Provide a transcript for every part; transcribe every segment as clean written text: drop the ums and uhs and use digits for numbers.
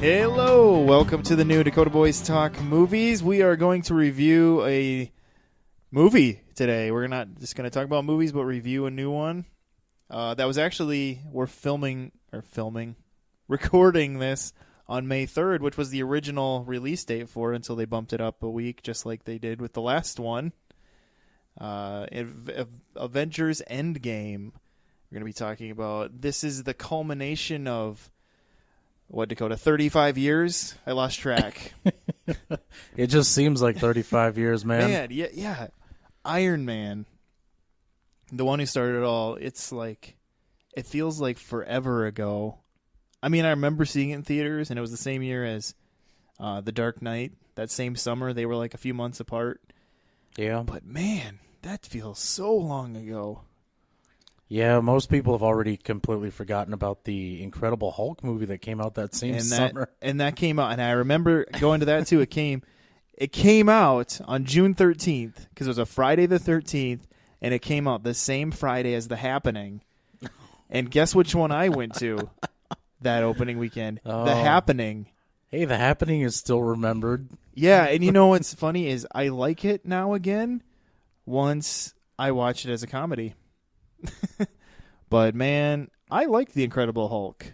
Hello, welcome to the new Dakota Boys Talk Movies. We are going to review a movie today. We're not just going to talk about movies, but review a new one. That was actually, we're recording this on May 3rd, which was the original release date for it until they bumped it up a week, just like they did with the last one. Avengers Endgame. We're going to be talking about, this is the culmination of, what, Dakota, 35 years? I lost track. It just seems like 35 years, man. Man, yeah. Iron Man, the one who started it all, it's like, it feels like forever ago. I mean, I remember seeing it in theaters, and it was the same year as The Dark Knight. That same summer, they were like a few months apart. Yeah. But man, that feels so long ago. Yeah, most people have already completely forgotten about the Incredible Hulk movie that came out that same summer. And that came out, and I remember going to that too. It came out on June 13th, because it was a Friday the 13th, and it came out the same Friday as The Happening. And guess which one I went to that opening weekend? Oh. The Happening. Hey, The Happening is still remembered. Yeah, and you know what's funny is I like it now again once I watch it as a comedy. But man, I like The Incredible Hulk.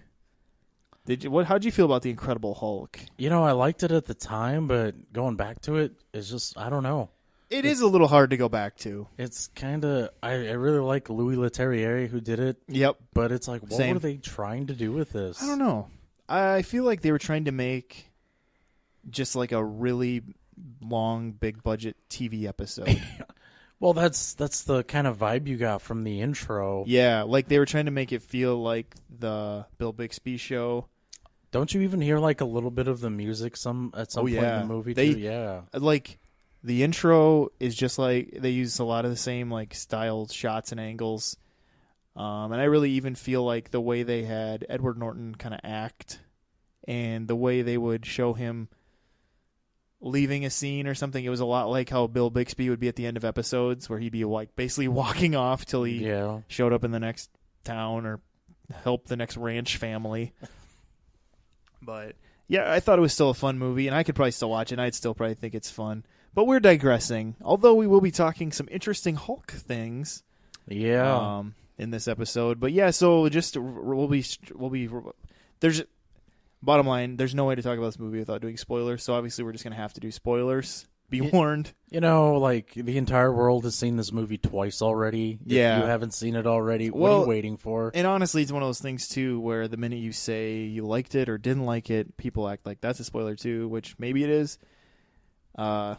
How'd you feel about The Incredible Hulk? You know, I liked it at the time, but going back to it is just, I don't know. It is a little hard to go back to. It's kind of, I really like Louis Leterrier who did it. Yep. But it's like, what Same. were they trying to do with this? I don't know. I feel like they were trying to make just like a really long, big budget TV episode. Well, that's the kind of vibe you got from the intro. Yeah, like they were trying to make it feel like the Bill Bixby show. Don't you even hear like a little bit of the music at some point in the movie too? Yeah. Like the intro is just like they use a lot of the same like styled shots and angles. And I really even feel like the way they had Edward Norton kind of act and the way they would show him leaving a scene or something, it was a lot like how Bill Bixby would be at the end of episodes where he'd be like basically walking off till he showed up in the next town or helped the next ranch family. But yeah, I thought it was still a fun movie, and I could probably still watch it, and I'd still probably think it's fun. But we're digressing, although we will be talking some interesting Hulk things. Yeah. In this episode. But yeah, so just there's bottom line, there's no way to talk about this movie without doing spoilers, so obviously we're just going to have to do spoilers. Be warned. You know, like, the entire world has seen this movie twice already. Yeah. If you haven't seen it already, what are you waiting for? And honestly, it's one of those things, too, where the minute you say you liked it or didn't like it, people act like that's a spoiler, too, which maybe it is. I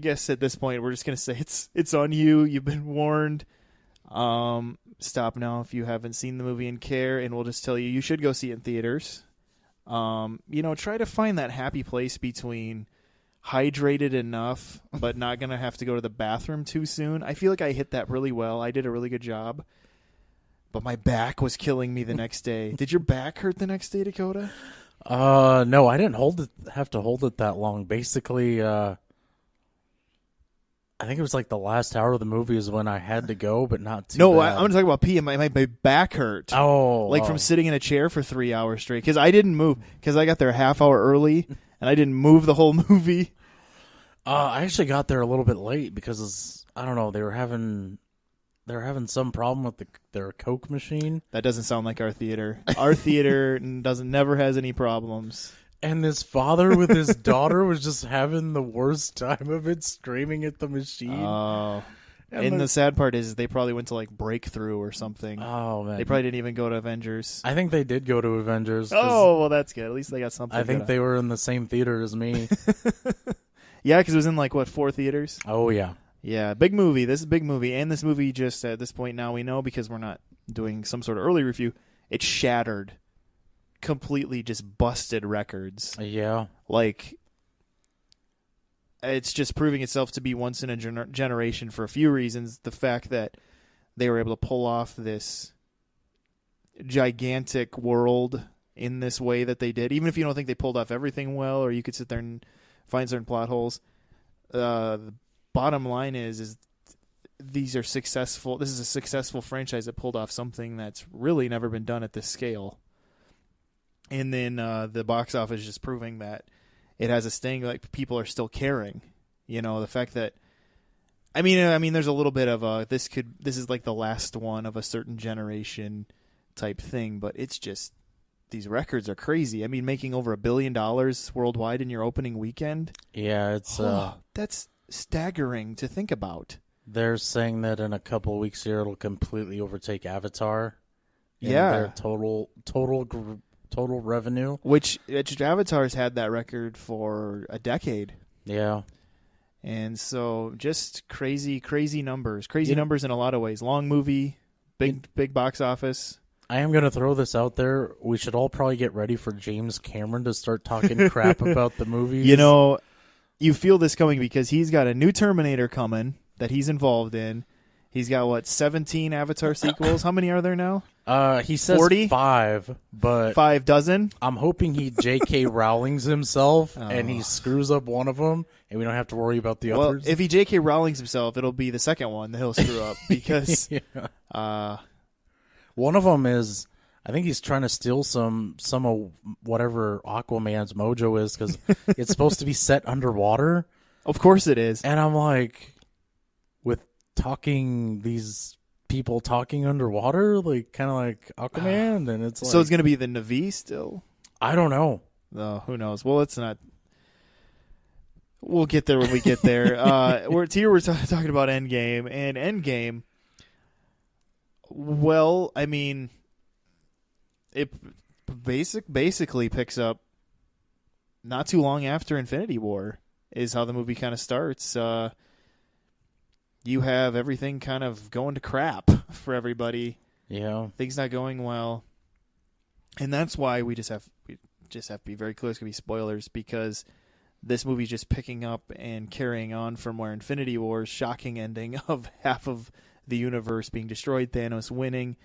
guess at this point, we're just going to say it's on you. You've been warned. Stop now if you haven't seen the movie and care, and we'll just tell you should go see it in theaters. Try to find that happy place between hydrated enough but not going to have to go to the bathroom too soon. I feel like I hit that really well. I did a really good job. But my back was killing me the next day. Did your back hurt the next day, Dakota? No, I didn't have to hold it that long. Basically, I think it was like the last hour of the movie is when I had to go, but not too bad. I'm going to talk about pee. My back hurt. From sitting in a chair for 3 hours straight. Because I didn't move. Because I got there a half hour early, and I didn't move the whole movie. I actually got there a little bit late because, I don't know, they were having some problem with their Coke machine. That doesn't sound like our theater. Our theater never has any problems. And this father with his daughter was just having the worst time of it, screaming at the machine. Oh. And the sad part is they probably went to like Breakthrough or something. Oh, man. They probably didn't even go to Avengers. I think they did go to Avengers. Oh, well, that's good. At least they got something. I think they were in the same theater as me. Yeah, because it was in like, 4 theaters? Oh, yeah. Yeah, big movie. This is a big movie. And this movie just, at this point now we know, because we're not doing some sort of early review, it shattered. Completely just busted records. Yeah. Like, it's just proving itself to be once in a generation for a few reasons. The fact that they were able to pull off this gigantic world in this way that they did, even if you don't think they pulled off everything well, or you could sit there and find certain plot holes. The bottom line is these are successful. This is a successful franchise that pulled off something that's really never been done at this scale. And then the box office just proving that it has a sting. Like people are still caring. The fact that I mean, there's a little bit of this is like the last one of a certain generation type thing, but it's just these records are crazy. I mean, making over $1 billion worldwide in your opening weekend. Yeah, it's that's staggering to think about. They're saying that in a couple of weeks here it'll completely overtake Avatar. Yeah, their total revenue. Which Avatar's had that record for a decade. Yeah. And so just crazy numbers. Crazy numbers in a lot of ways. Long movie, big box office. I am going to throw this out there. We should all probably get ready for James Cameron to start talking crap about the movies. You feel this coming because he's got a new Terminator coming that he's involved in. He's got, 17 Avatar sequels? How many are there now? He says 40? 5, but 5 dozen? I'm hoping he J.K. Rowling's himself and he screws up one of them, and we don't have to worry about the others. If he J.K. Rowling's himself, it'll be the second one that he'll screw up because one of them is, I think he's trying to steal some of whatever Aquaman's mojo is because it's supposed to be set underwater. Of course it is. And I'm like, with these people talking underwater, like kind of like Aquaman, and it's like, so it's going to be the Na'vi still. I don't know. Who knows? Well, it's not. We'll get there when we get there. We're talking about Endgame, and Endgame. Well, I mean, it basically picks up not too long after Infinity War is how the movie kind of starts. You have everything kind of going to crap for everybody. Yeah, things not going well, and that's why we just have to be very clear. It's gonna be spoilers because this movie's just picking up and carrying on from where Infinity War's shocking ending of half of the universe being destroyed, Thanos winning.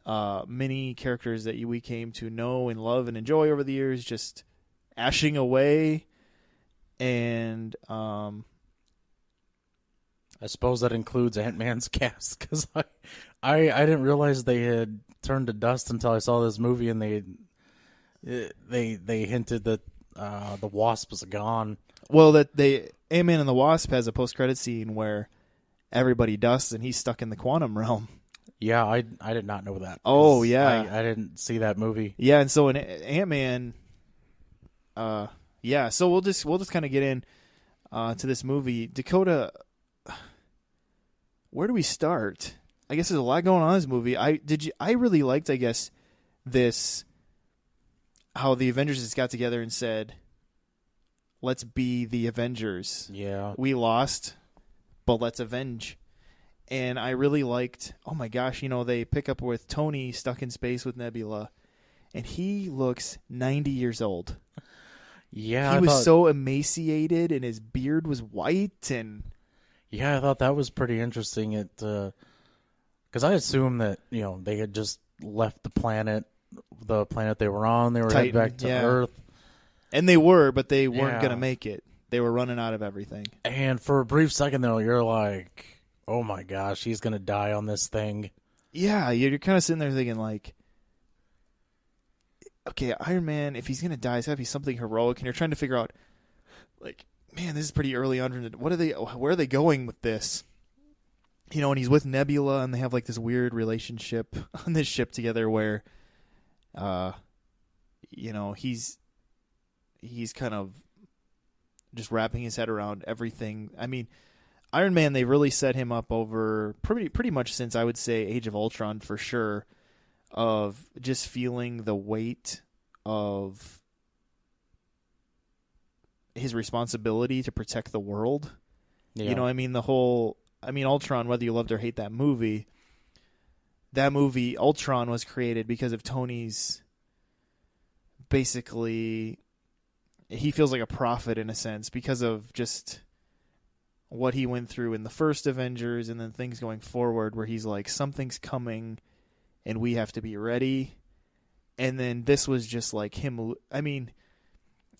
Many characters that we came to know and love and enjoy over the years just ashing away, and I suppose that includes Ant-Man's cast because I didn't realize they had turned to dust until I saw this movie, and they hinted that the Wasp was gone. Well, that Ant-Man and the Wasp has a post-credit scene where everybody dusts and he's stuck in the quantum realm. Yeah, I did not know that. Oh yeah, I didn't see that movie. Yeah, and so in Ant-Man, yeah. So we'll just kind of get in to this movie. Dakota, where do we start? I guess there's a lot going on in this movie. I really liked, I guess, this how the Avengers just got together and said, let's be the Avengers. Yeah. We lost, but let's avenge. And I really liked, oh my gosh, they pick up with Tony stuck in space with Nebula, and he looks 90 years old. Yeah. He was so emaciated, and his beard was white, and... Yeah, I thought that was pretty interesting. Because I assumed that, they had just left the planet they were on. They were heading back to Earth. And they were, but they weren't going to make it. They were running out of everything. And for a brief second, though, you're like, oh my gosh, he's going to die on this thing. Yeah, you're kind of sitting there thinking, like, okay, Iron Man, if he's going to die, it's got to be something heroic. And you're trying to figure out, like, man, this is pretty early on. Where are they going with this? And he's with Nebula, and they have, like, this weird relationship on this ship together where, he's kind of just wrapping his head around everything. I mean, Iron Man, they really set him up over pretty much since, I would say, Age of Ultron for sure, of just feeling the weight of his responsibility to protect the world. Yeah. Ultron, whether you loved or hate that movie, Ultron was created because of Tony's, basically, he feels like a prophet in a sense because of just what he went through in the first Avengers and then things going forward where he's like, something's coming and we have to be ready. And then this was just like him. I mean,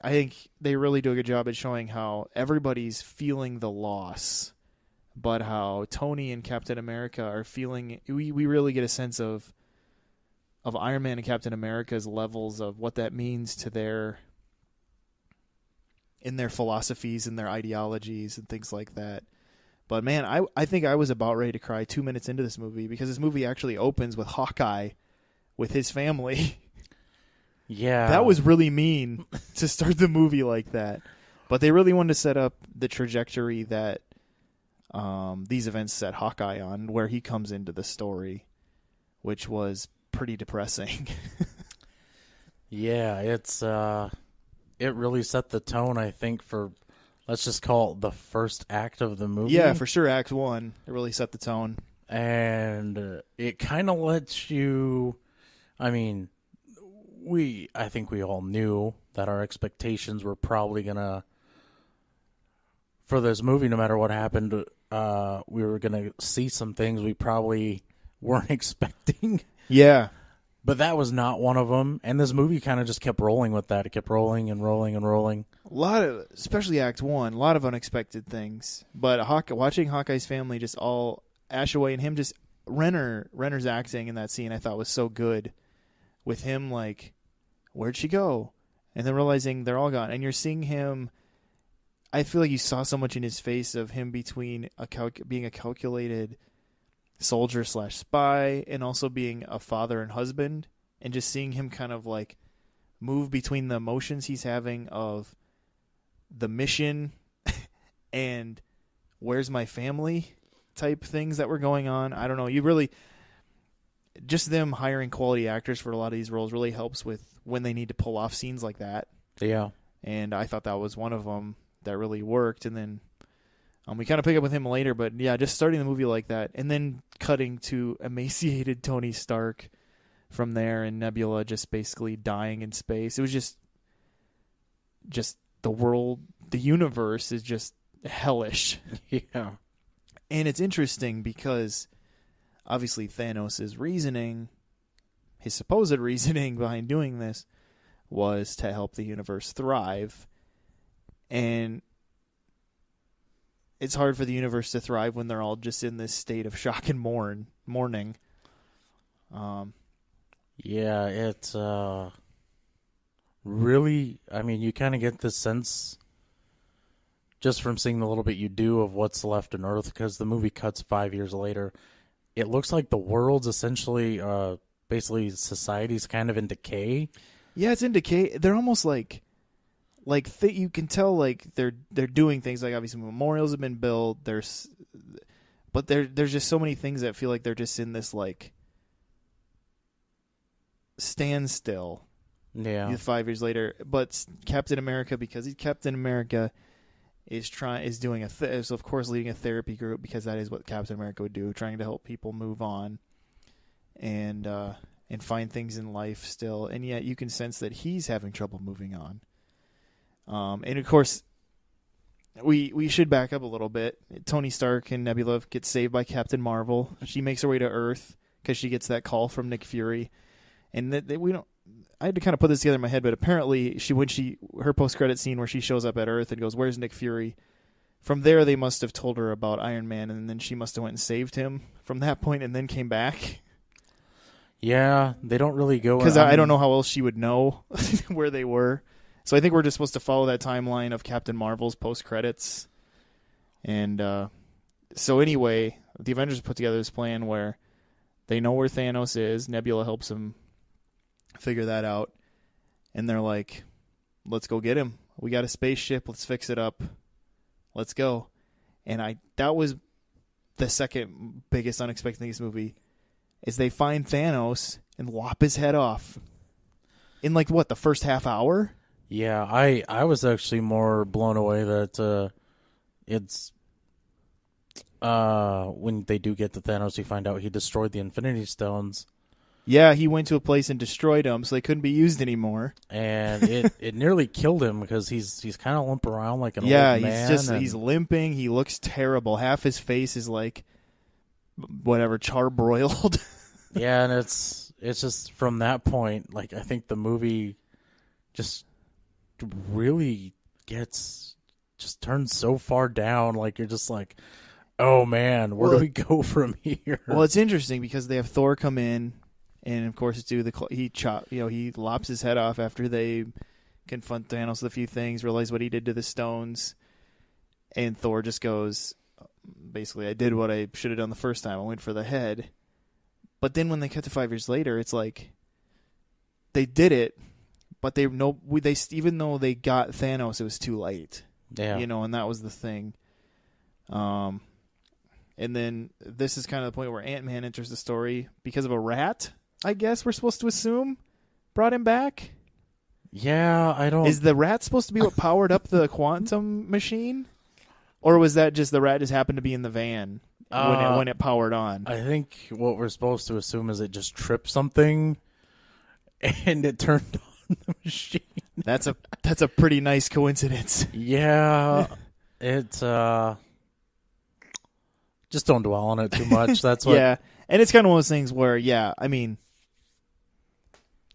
I think they really do a good job at showing how everybody's feeling the loss, but how Tony and Captain America are feeling. We really get a sense of of Iron Man and Captain America's levels of what that means to their philosophies and their ideologies and things like that. But man, I think I was about ready to cry 2 minutes into this movie because this movie actually opens with Hawkeye with his family. Yeah. That was really mean to start the movie like that. But they really wanted to set up the trajectory that these events set Hawkeye on, where he comes into the story, which was pretty depressing. Yeah, it really set the tone, I think, for, let's just call it the first act of the movie. Yeah, for sure, Act 1. It really set the tone. And it kind of lets you, I mean, I think we all knew that our expectations were probably going to, for this movie, no matter what happened, we were going to see some things we probably weren't expecting. Yeah. But that was not one of them. And this movie kind of just kept rolling with that. It kept rolling and rolling and rolling. A lot of, especially Act 1, a lot of unexpected things. But watching Hawkeye's family just all ash away, and him just, Renner's acting in that scene I thought was so good. With him like, where'd she go? And then realizing they're all gone. And you're seeing him, I feel like you saw so much in his face of him between being a calculated soldier/spy and also being a father and husband, and just seeing him kind of like move between the emotions he's having of the mission and where's my family type things that were going on. I don't know. You really, just them hiring quality actors for a lot of these roles really helps with when they need to pull off scenes like that. Yeah. And I thought that was one of them that really worked. And then we kind of pick up with him later, but yeah, just starting the movie like that and then cutting to emaciated Tony Stark from there, and Nebula just basically dying in space. It was just the world, the universe is just hellish. Yeah. And it's interesting because obviously Thanos' reasoning, his supposed reasoning behind doing this, was to help the universe thrive. And it's hard for the universe to thrive when they're all just in this state of shock and mourning. Yeah, it's really, I mean, you kind of get the sense just from seeing the little bit you do of what's left on Earth, because the movie cuts 5 years later. It looks like the world's essentially, basically society's kind of in decay. Yeah, it's in decay. They're almost like you can tell like they're doing things, like obviously memorials have been built. But there's just so many things that feel like they're just in this like standstill. Yeah. 5 years later, but Captain America, because he's Captain America, is doing is of course leading a therapy group, because that is what Captain America would do, trying to help people move on and find things in life still. And yet you can sense that he's having trouble moving on. And of course, we should back up a little bit. Tony Stark and Nebula get saved by Captain Marvel. She makes her way to Earth because she gets that call from Nick Fury, and we don't. I had to kind of put this together in my head, but apparently her post-credit scene where she shows up at Earth and goes, "Where's Nick Fury?" From there, they must have told her about Iron Man, and then she must have went and saved him from that point, and then came back. Yeah, they don't really go, because I don't know how else she would know where they were. So I think we're just supposed to follow that timeline of Captain Marvel's post-credits. And so anyway, the Avengers put together this plan where they know where Thanos is. Nebula helps him figure that out. And they're like, let's go get him. We got a spaceship. Let's fix it up. Let's go. And that was the second biggest unexpected thing in this movie, is they find Thanos and lop his head off in like the first half hour? Yeah, I was actually more blown away that it's when they do get to Thanos, you find out he destroyed the Infinity Stones. Yeah, he went to a place and destroyed them, so they couldn't be used anymore. And it nearly killed him, because he's kind of limping around like an old man. Yeah, he's limping. He looks terrible. Half his face is like whatever, charbroiled. Yeah, and it's just from that point, like, I think the movie just really just turns so far down. Like, you're just like, oh man, where do we go from here? Well, it's interesting because they have Thor come in And of course, he lops his head off after they confront Thanos with a few things, realize what he did to the stones, and Thor just goes, basically, I did what I should have done the first time. I went for the head. But then when they cut to 5 years later, it's like they did it, but even though they got Thanos, it was too late. Yeah. And that was the thing. And then this is kind of the point where Ant-Man enters the story because of a rat, I guess we're supposed to assume, brought him back. Yeah, I don't... Is the rat supposed to be what powered up the quantum machine? Or was that just the rat just happened to be in the van when it powered on? I think what we're supposed to assume is it just tripped something and it turned on the machine. That's a pretty nice coincidence. Yeah, it's just don't dwell on it too much. That's what. Yeah, and it's kind of one of those things where,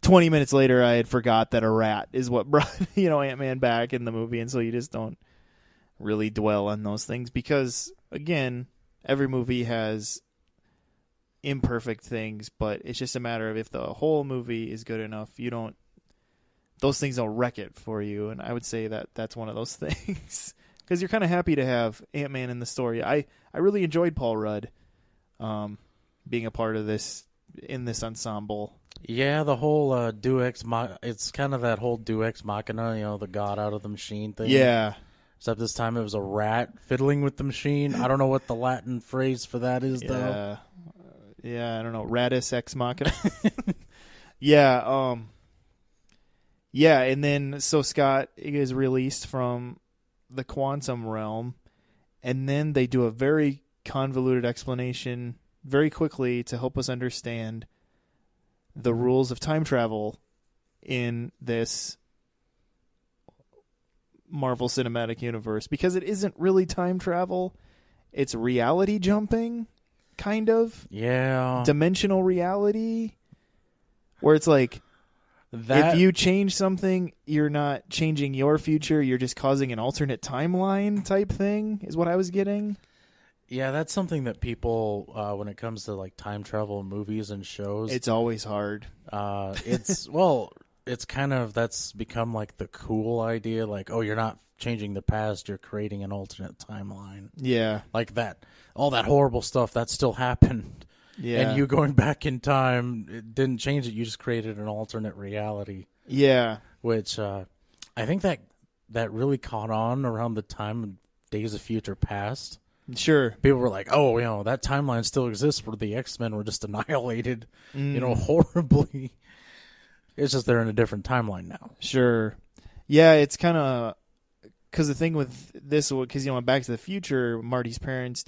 20 minutes later, I had forgot that a rat is what brought Ant-Man back in the movie, and so you just don't really dwell on those things because, again, every movie has imperfect things, but it's just a matter of if the whole movie is good enough, those things don't wreck it for you, and I would say that that's one of those things because you're kind of happy to have Ant-Man in the story. I really enjoyed Paul Rudd being a part of this in this ensemble. Yeah, the whole it's kind of that whole Deus Ex Machina, the god out of the machine thing. Yeah. Except this time it was a rat fiddling with the machine. I don't know what the Latin phrase for that is, though. Yeah, I don't know. Ratus ex machina. Yeah, yeah, and then so Scott is released from the quantum realm, and then they do a very convoluted explanation very quickly to help us understand the rules of time travel in this Marvel Cinematic Universe, because it isn't really time travel. It's reality jumping, kind of. Yeah. Dimensional reality, where it's like, if you change something, you're not changing your future, you're just causing an alternate timeline type thing, is what I was getting. Yeah, that's something that people, when it comes to like time travel movies and shows, it's always hard. It's kind of, that's become like the cool idea, like, oh, you're not changing the past, you're creating an alternate timeline. Yeah. Like that, all that horrible stuff, that still happened. Yeah. And you going back in time, it didn't change it, you just created an alternate reality. Yeah. Which, I think that really caught on around the time of Days of Future Past. Sure. People were like, oh, that timeline still exists where the X-Men were just annihilated, horribly. It's just they're in a different timeline now. Sure. Yeah, it's kind of... Because the thing with this, because, in Back to the Future, Marty's parents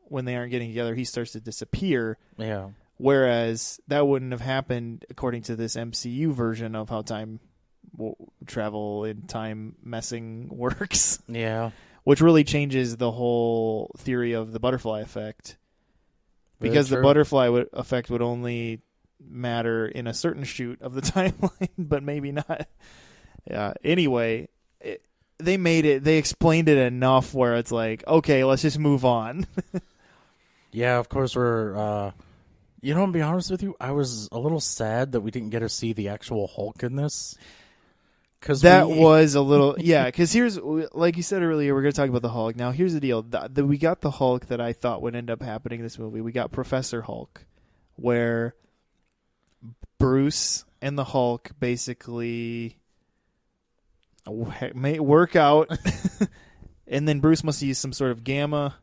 when they aren't getting together, he starts to disappear. Yeah. Whereas that wouldn't have happened according to this MCU version of how time travel and time messing works. Yeah. Which really changes the whole theory of the butterfly effect. Because the butterfly effect would only matter in a certain shoot of the timeline, but maybe not. Yeah. Anyway, they explained it enough where it's like, okay, let's just move on. Yeah, of course we're... to be honest with you, I was a little sad that we didn't get to see the actual Hulk in this. Was a little... Yeah, because here's... Like you said earlier, we're going to talk about the Hulk. Now, here's the deal. We got the Hulk that I thought would end up happening in this movie. We got Professor Hulk, where Bruce and the Hulk basically work out, and then Bruce must use some sort of gamma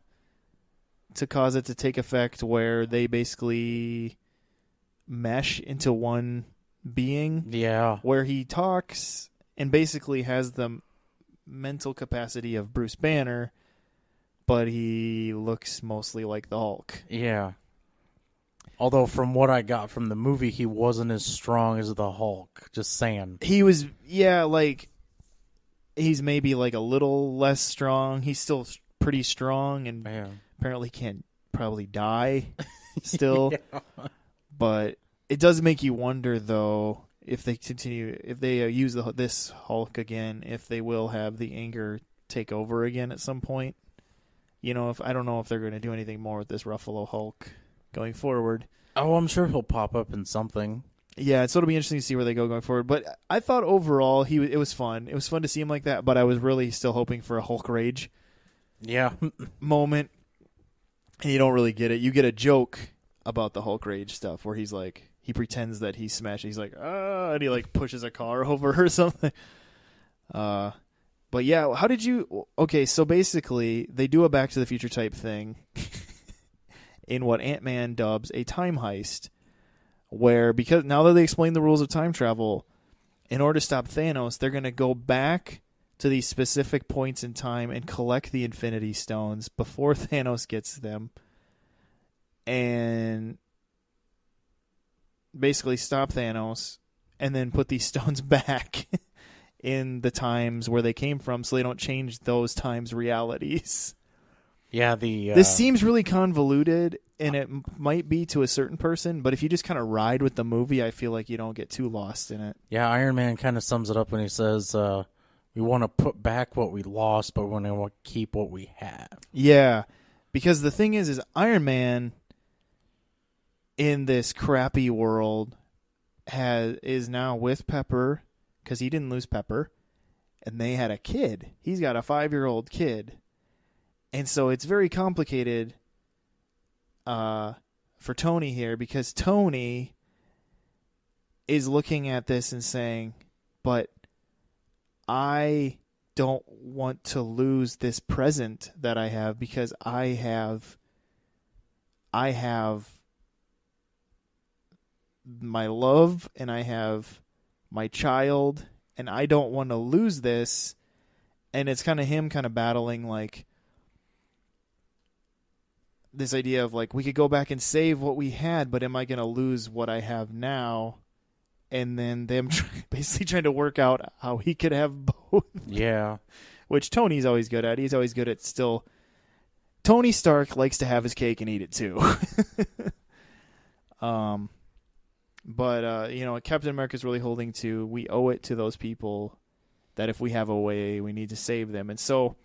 to cause it to take effect, where they basically mesh into one being. Yeah. Where he talks and basically has the mental capacity of Bruce Banner, but he looks mostly like the Hulk. Yeah. Although from what I got from the movie, he wasn't as strong as the Hulk. Just saying. He was, he's maybe like a little less strong. He's still pretty strong and apparently can't probably die still. Yeah. But it does make you wonder, though, if they use this Hulk again, if they will have the anger take over again at some point. I don't know if they're going to do anything more with this Ruffalo Hulk. going forward. Oh, I'm sure he'll pop up in something. Yeah, so it'll be interesting to see where they go going forward. But I thought overall it was fun. It was fun to see him like that, but I was really still hoping for a Hulk rage moment. And you don't really get it. You get a joke about the Hulk rage stuff where he's like, he pretends that he's smashed. He's like, and he like pushes a car over or something. But yeah, how did you? Okay, so basically they do a Back to the Future type thing in what Ant-Man dubs a time heist, where because now that they explain the rules of time travel, in order to stop Thanos, they're going to go back to these specific points in time and collect the Infinity Stones before Thanos gets them, and basically stop Thanos, and then put these stones back in the times where they came from, so they don't change those times' realities. Yeah, this seems really convoluted, and it might be to a certain person, but if you just kind of ride with the movie, I feel like you don't get too lost in it. Yeah, Iron Man kind of sums it up when he says, we want to put back what we lost, but we want to keep what we have. Yeah, because the thing is Iron Man in this crappy world is now with Pepper, because he didn't lose Pepper, and they had a kid. He's got a 5-year-old kid. And so it's very complicated for Tony here, because Tony is looking at this and saying, but I don't want to lose this present that I have, because I have my love and I have my child, and I don't want to lose this. And it's kind of him kind of battling like this idea of like, we could go back and save what we had, but am I going to lose what I have now? And then them basically trying to work out how he could have both. Yeah. Which Tony's always good at. He's always good at still. Tony Stark likes to have his cake and eat it too. But Captain America's really holding to, we owe it to those people that if we have a way, we need to save them. And so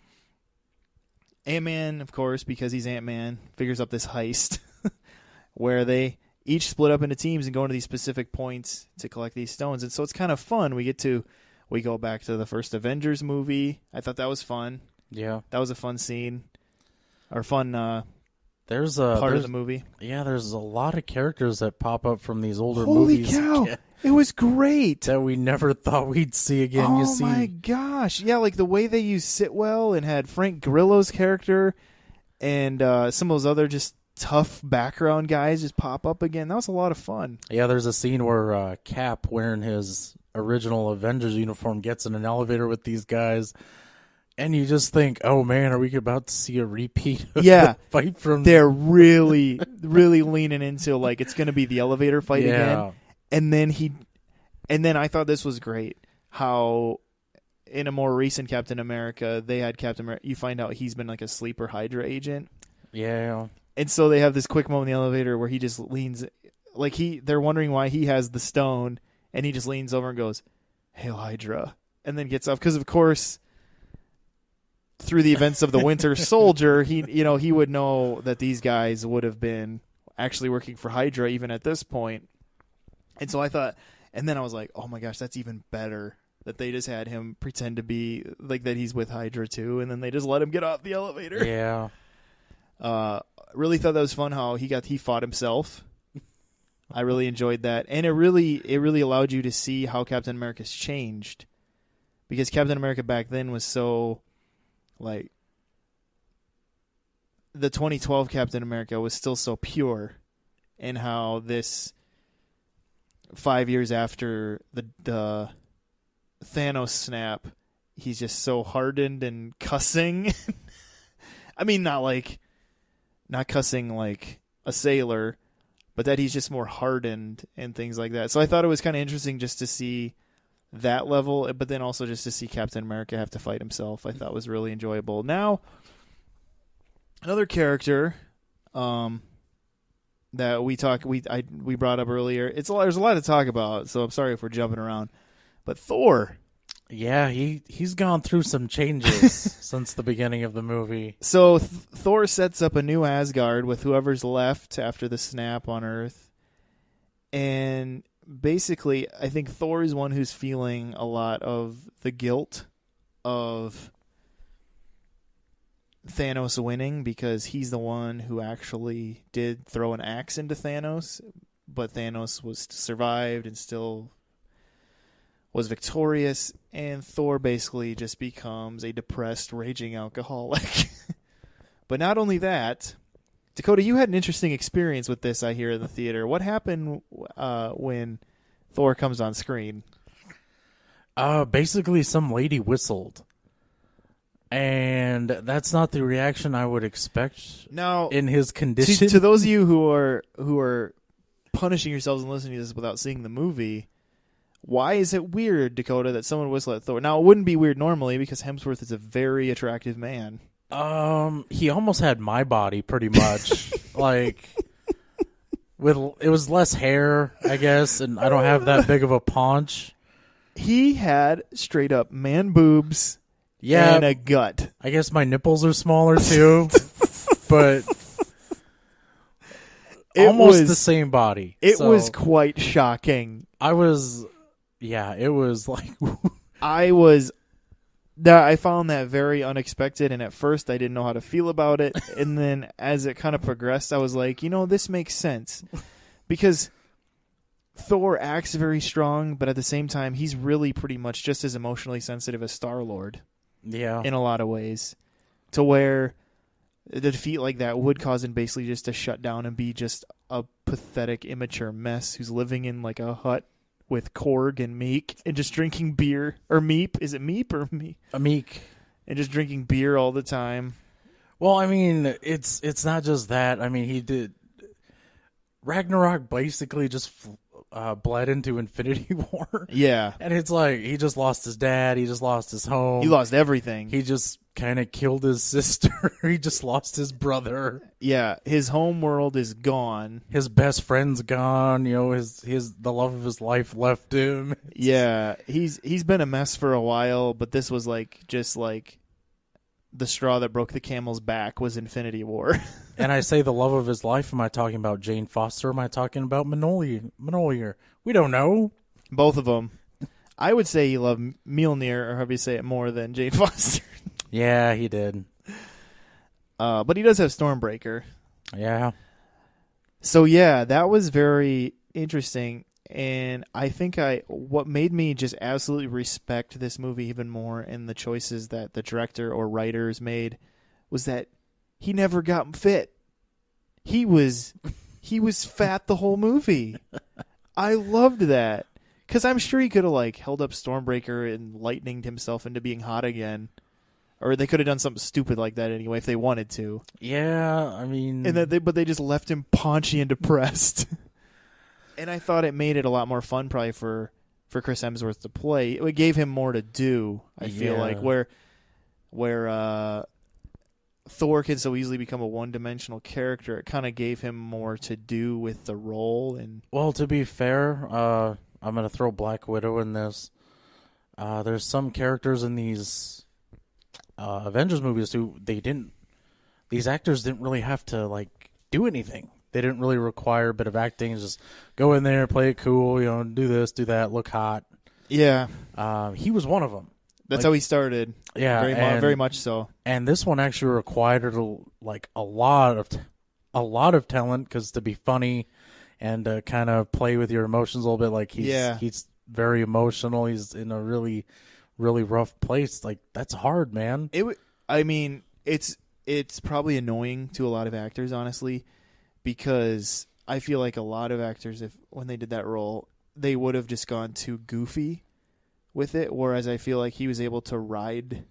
Ant-Man, of course, because he's Ant-Man, figures up this heist where they each split up into teams and go into these specific points to collect these stones. And so it's kind of fun. We go back to the first Avengers movie. I thought that was fun. Yeah. That was a fun scene. Or fun there's part of the movie. Yeah, there's a lot of characters that pop up from these older Holy movies. Holy cow! It was great. That we never thought we'd see again. Oh my gosh. Yeah, like the way they used Sitwell and had Frank Grillo's character and some of those other just tough background guys just pop up again. That was a lot of fun. Yeah, there's a scene where Cap, wearing his original Avengers uniform, gets in an elevator with these guys, and you just think, oh man, are we about to see a repeat of the fight from... They're really, really leaning into like it's going to be the elevator fight again. And then I thought this was great, how in a more recent Captain America, they had Captain America, you find out he's been like a sleeper Hydra agent. Yeah. And so they have this quick moment in the elevator where he just leans, like they're wondering why he has the stone, and he just leans over and goes, "Hail Hydra," and then gets up, because of course, through the events of the Winter Soldier, he would know that these guys would have been actually working for Hydra even at this point. And so I thought, and then I was like, oh my gosh, that's even better that they just had him pretend to be like that he's with Hydra too, and then they just let him get off the elevator. Yeah. Really thought that was fun how he fought himself. I really enjoyed that, and it really allowed you to see how Captain America's changed, because Captain America back then was so like the 2012 Captain America was still so pure, and how this 5 years after the Thanos snap, he's just so hardened and cussing. I mean, not cussing like a sailor, but that he's just more hardened and things like that. So I thought it was kind of interesting just to see that level, but then also just to see Captain America have to fight himself, I thought was really enjoyable. Now, another character that we brought up earlier. There's a lot to talk about, so I'm sorry if we're jumping around. But Thor. Yeah, he's gone through some changes since the beginning of the movie. So Thor sets up a new Asgard with whoever's left after the snap on Earth. And basically, I think Thor is one who's feeling a lot of the guilt of Thanos winning, because he's the one who actually did throw an axe into Thanos, but Thanos survived and still was victorious, and Thor basically just becomes a depressed, raging alcoholic. But not only that, Dakota, you had an interesting experience with this, I hear, in the theater. What happened when Thor comes on screen? Basically, some lady whistled. And that's not the reaction I would expect Now, in his condition. To those of you who are punishing yourselves and listening to this without seeing the movie, why is it weird, Dakota, that someone whistle at Thor? Now, it wouldn't be weird normally because Hemsworth is a very attractive man. He almost had my body pretty much. Like, it was less hair, I guess, and I don't have that big of a paunch. He had straight up man boobs, yeah, and a gut. I guess my nipples are smaller too, but almost the same body. It was quite shocking. It was like I found that very unexpected, and at first I didn't know how to feel about it, and then as it kind of progressed, I was like, this makes sense, because Thor acts very strong, but at the same time, he's really pretty much just as emotionally sensitive as Star-Lord. Yeah. In a lot of ways. To where a defeat like that would cause him basically just to shut down and be just a pathetic, immature mess who's living in like a hut with Korg and Meek and just drinking beer. Or Meep. Is it Meep or Meek? Meek. And just drinking beer all the time. Well, I mean, it's not just that. I mean, he did... Ragnarok basically just bled into Infinity War. Yeah. And it's like, he just lost his dad. He just lost his home. He lost everything. He just kind of killed his sister. He just lost his brother. Yeah. His home world is gone. His best friend's gone. The love of his life left him. Yeah. He's been a mess for a while, but this was just like the straw that broke the camel's back was Infinity War. And I say the love of his life. Am I talking about Jane Foster? Am I talking about Mjolnir? We don't know. Both of them. I would say he loved Mjolnir, or however you say it, more than Jane Foster. Yeah, he did. But he does have Stormbreaker. Yeah. So, yeah, that was very interesting. And I think what made me just absolutely respect this movie even more, and the choices that the director or writers made, was that he never got fit. He was fat the whole movie. I loved that. Because I'm sure he could have held up Stormbreaker and lightninged himself into being hot again. Or they could have done something stupid like that anyway if they wanted to. Yeah, I mean... But they just left him paunchy and depressed. And I thought it made it a lot more fun probably for Chris Hemsworth to play. It gave him more to do, I feel like, where Thor can so easily become a one-dimensional character. It kind of gave him more to do with the role. And well, to be fair, I'm going to throw Black Widow in this. There's some characters in these Avengers movies who these actors didn't really have to do anything. They didn't really require a bit of acting. Just go in there, play it cool, do this, do that, look hot. Yeah. He was one of them. That's how he started. Yeah, very much so. And this one actually required a lot of talent, because to be funny and kind of play with your emotions a little bit. He's very emotional. He's in a really, really rough place. That's hard, man. It's probably annoying to a lot of actors, honestly, because I feel like a lot of actors, when they did that role, they would have just gone too goofy with it, whereas I feel like he was able to ride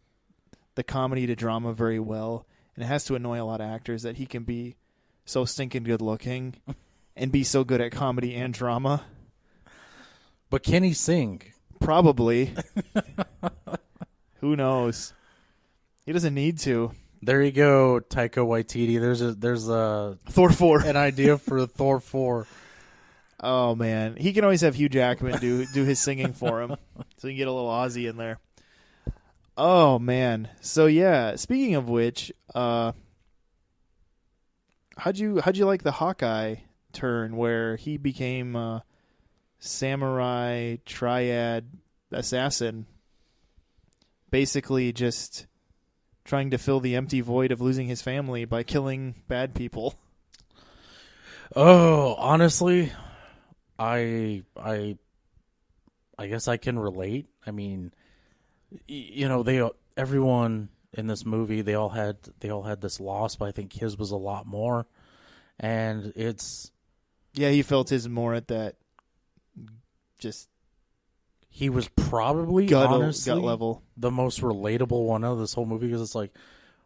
the comedy to drama very well, and it has to annoy a lot of actors that he can be so stinking good looking and be so good at comedy and drama. But can he sing? Probably. Who knows? He doesn't need to. There you go, Taika Waititi. There's a Thor 4. An idea for Thor 4. Oh man, he can always have Hugh Jackman do his singing for him, so you can get a little Aussie in there. Oh man. So yeah, speaking of which, how'd you like the Hawkeye turn where he became a samurai triad assassin, basically just trying to fill the empty void of losing his family by killing bad people? Oh, honestly, I I guess I can relate. I mean, everyone in this movie they all had this loss, but I think his was a lot more. And it's Yeah, he felt his more at that just he was probably gut honestly level. the most relatable one of this whole movie because it's like,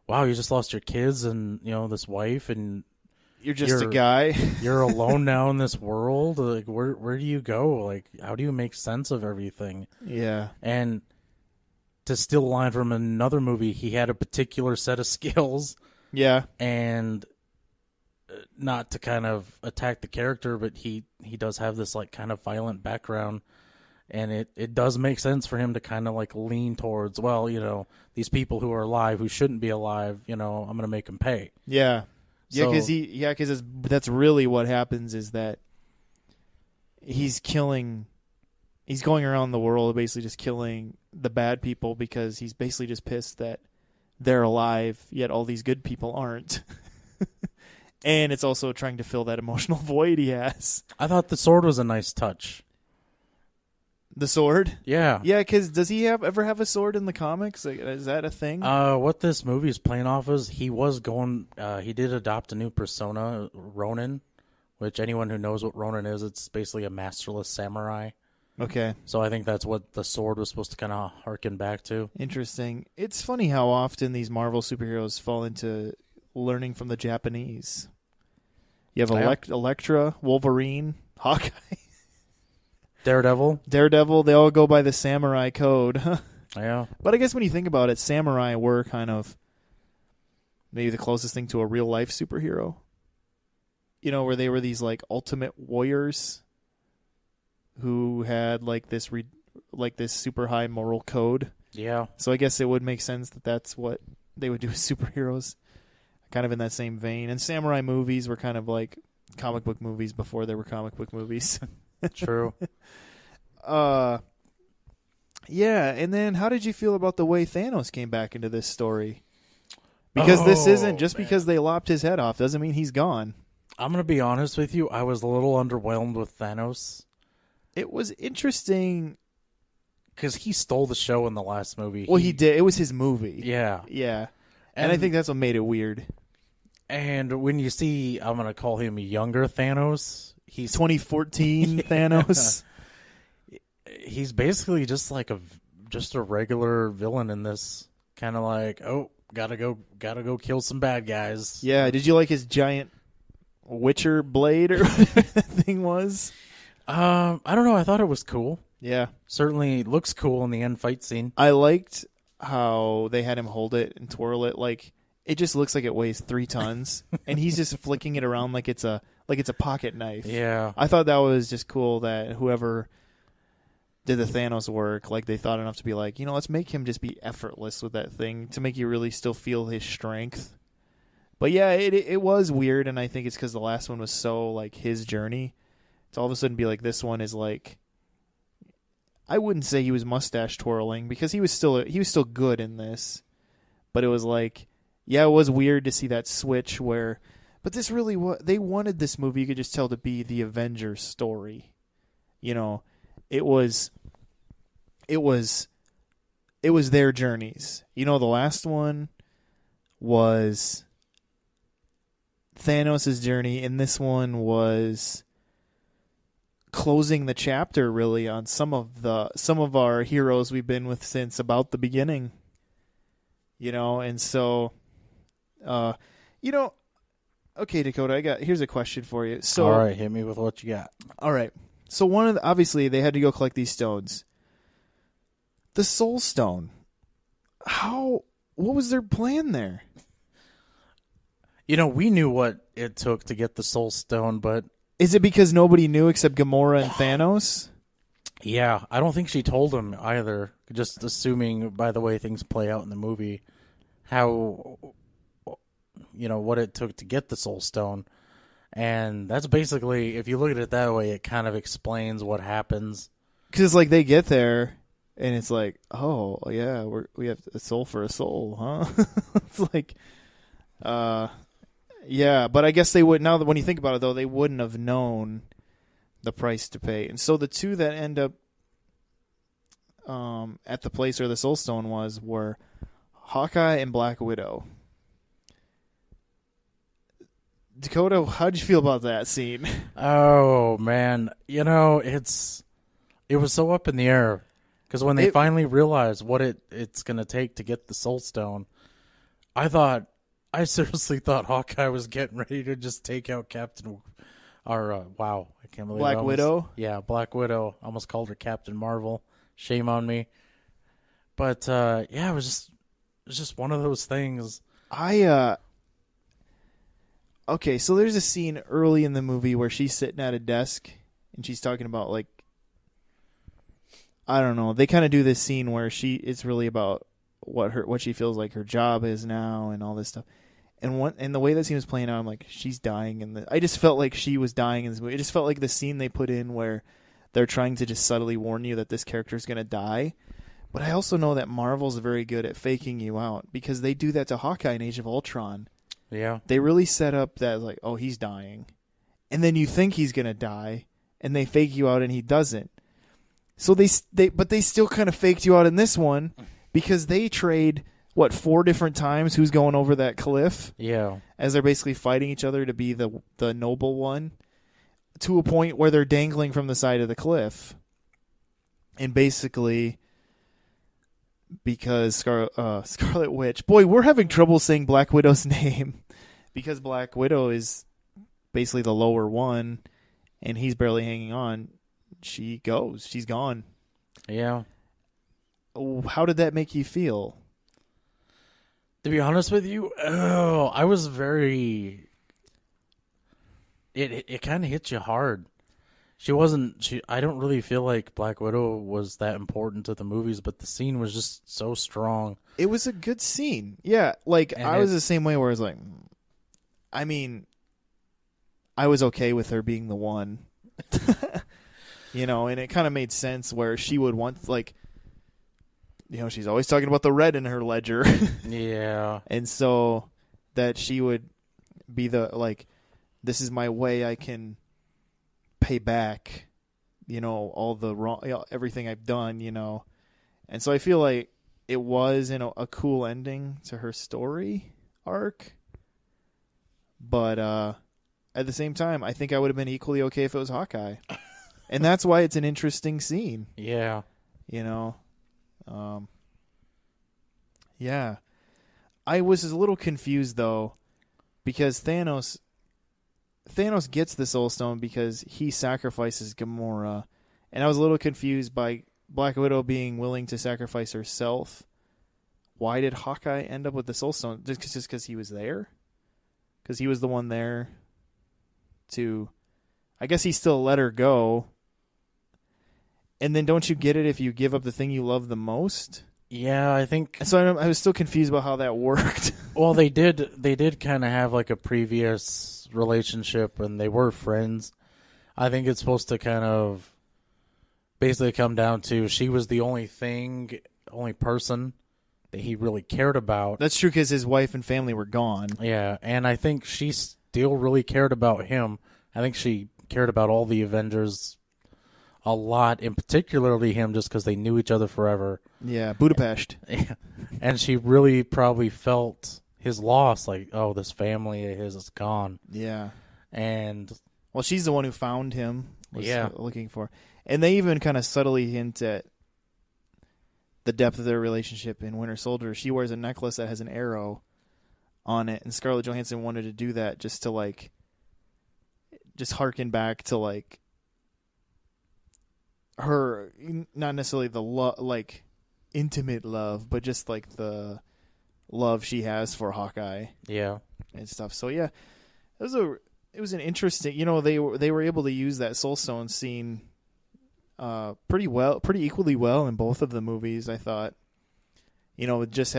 wow, you just lost your kids and this wife, and You're just a guy. you're alone now in this world. Like, where do you go? Like, how do you make sense of everything? Yeah. And to steal a line from another movie, he had a particular set of skills, Yeah. and not to kind of attack the character, but he does have this like kind of violent background, and it does make sense for him to kind of like lean towards, well, these people who are alive who shouldn't be alive, I'm going to make them pay. Yeah. Yeah, So- because that's really what happens is that he's going around the world basically just killing the bad people because he's basically just pissed that they're alive, yet all these good people aren't. And it's also trying to fill that emotional void he has. I thought the sword was a nice touch. The sword? Yeah. Yeah, because does he ever have a sword in the comics? Like, is that a thing? What this movie is playing off is he did adopt a new persona, Ronin, which anyone who knows what Ronin is, it's basically a masterless samurai. Okay. So I think that's what the sword was supposed to kind of harken back to. Interesting. It's funny how often these Marvel superheroes fall into learning from the Japanese. You have Elektra, Wolverine, Hawkeye, Daredevil. they all go by the samurai code. Yeah. But I guess when you think about it, samurai were kind of maybe the closest thing to a real life superhero. Where they were these like ultimate warriors who had like this super high moral code. Yeah. So I guess it would make sense that that's what they would do with superheroes, kind of in that same vein. And samurai movies were kind of like comic book movies before there were comic book movies. True. Yeah, and then how did you feel about the way Thanos came back into this story? Because this isn't just because they lopped his head off doesn't mean he's gone. I'm going to be honest with you. I was a little underwhelmed with Thanos. It was interesting because he stole the show in the last movie. Well, he did. It was his movie. Yeah. Yeah. And I think that's what made it weird. And when you see, I'm going to call him younger Thanos. He's 2014 Thanos. He's basically just like a regular villain in this, kind of like, oh, gotta go kill some bad guys. Yeah. Did you like his giant Witcher blade or whatever that thing was? I don't know. I thought it was cool. Yeah. Certainly looks cool in the end fight scene. I liked how they had him hold it and twirl it. Like, it just looks like it weighs 3 tons, and he's just flicking it around like it's a pocket knife. Yeah. I thought that was just cool that whoever did the Thanos work, like they thought enough to be like, let's make him just be effortless with that thing to make you really still feel his strength. But yeah, it was weird, and I think it's because the last one was so like his journey. To all of a sudden be like, this one is like, I wouldn't say he was mustache twirling because he was still good in this, but it was like, yeah, it was weird to see that switch where, but this really they wanted this movie, you could just tell, to be the Avengers story. It was their journeys. The last one was Thanos' journey, and this one was closing the chapter really on some of our heroes we've been with since about the beginning. And so okay, Dakota, here's a question for you. So all right, hit me with what you got. All right. So obviously they had to go collect these stones. The Soul Stone. What was their plan there? We knew what it took to get the Soul Stone, but Is it because nobody knew except Gamora and Thanos? Yeah, I don't think she told him either. Just assuming by the way things play out in the movie, how what it took to get the Soul Stone, and that's basically, if you look at it that way, it kind of explains what happens. Because like they get there, and it's like, oh yeah, we have a soul for a soul, huh? It's like, yeah, but I guess they would now that when you think about it though, they wouldn't have known the price to pay, and so the two that end up at the place where the Soul Stone was were Hawkeye and Black Widow. Dakota, how'd you feel about that scene? Oh man, it was so up in the air because when they finally realized what it's gonna take to get the Soul Stone, I seriously thought Hawkeye was getting ready to just take out wow, I can't believe Black Widow. Yeah, Black Widow. I almost called her Captain Marvel. Shame on me. But yeah, it was just one of those things. Okay, so there's a scene early in the movie where she's sitting at a desk and she's talking about like, I don't know. They kind of do this scene where it's really about what she feels like her job is now and all this stuff. And the way that scene was playing out, I'm like, she's dying, and I just felt like she was dying in this movie. It just felt like the scene they put in where they're trying to just subtly warn you that this character is going to die. But I also know that Marvel's very good at faking you out because they do that to Hawkeye in Age of Ultron. Yeah. They really set up that like, oh, he's dying. And then you think he's going to die and they fake you out and he doesn't. So they still kind of faked you out in this one because they trade 4 different times who's going over that cliff. Yeah. As they're basically fighting each other to be the noble one to a point where they're dangling from the side of the cliff. And basically because Scarlet Witch. Boy, we're having trouble saying Black Widow's name because Black Widow is basically the lower one, and he's barely hanging on. She goes. She's gone. Yeah. How did that make you feel? To be honest with you, I was very... It kind of hit you hard. I don't really feel like Black Widow was that important to the movies, but the scene was just so strong. It was a good scene. Yeah, like I was the same way where I was like, I mean, I was okay with her being the one. And it kind of made sense where she would want, like, she's always talking about the red in her ledger. Yeah. And so that she would be the, like, this is my way I can pay back, all the wrong, everything I've done, And so I feel like it was, a cool ending to her story arc. But at the same time, I think I would have been equally okay if it was Hawkeye. And that's why it's an interesting scene. Yeah. Yeah. I was a little confused, though, because Thanos gets the Soul Stone because he sacrifices Gamora. And I was a little confused by Black Widow being willing to sacrifice herself. Why did Hawkeye end up with the Soul Stone? Just because he was there? Because he was the one there to... I guess he still let her go. And then don't you get it if you give up the thing you love the most? Yeah, I think... So I was still confused about how that worked. Well, they did kind of have like a previous relationship and they were friends. I think it's supposed to kind of basically come down to she was the only person that he really cared about. That's true because his wife and family were gone. Yeah, and I think she still really cared about him. I think she cared about all the Avengers a lot, and particularly him just because they knew each other forever. Yeah, Budapest. And she really probably felt his loss, like, oh, this family of his is gone. Yeah. And... well, she's the one who found him, was yeah. looking for. And they even kind of subtly hint at the depth of their relationship in Winter Soldier. She wears a necklace that has an arrow on it, and Scarlett Johansson wanted to do that just to, like, just harken back to, like, her, not necessarily the like intimate love, but just like the love she has for Hawkeye. Yeah. And stuff. So yeah, it was an interesting, they were able to use that Soul Stone scene pretty equally well in both of the movies. I thought, with just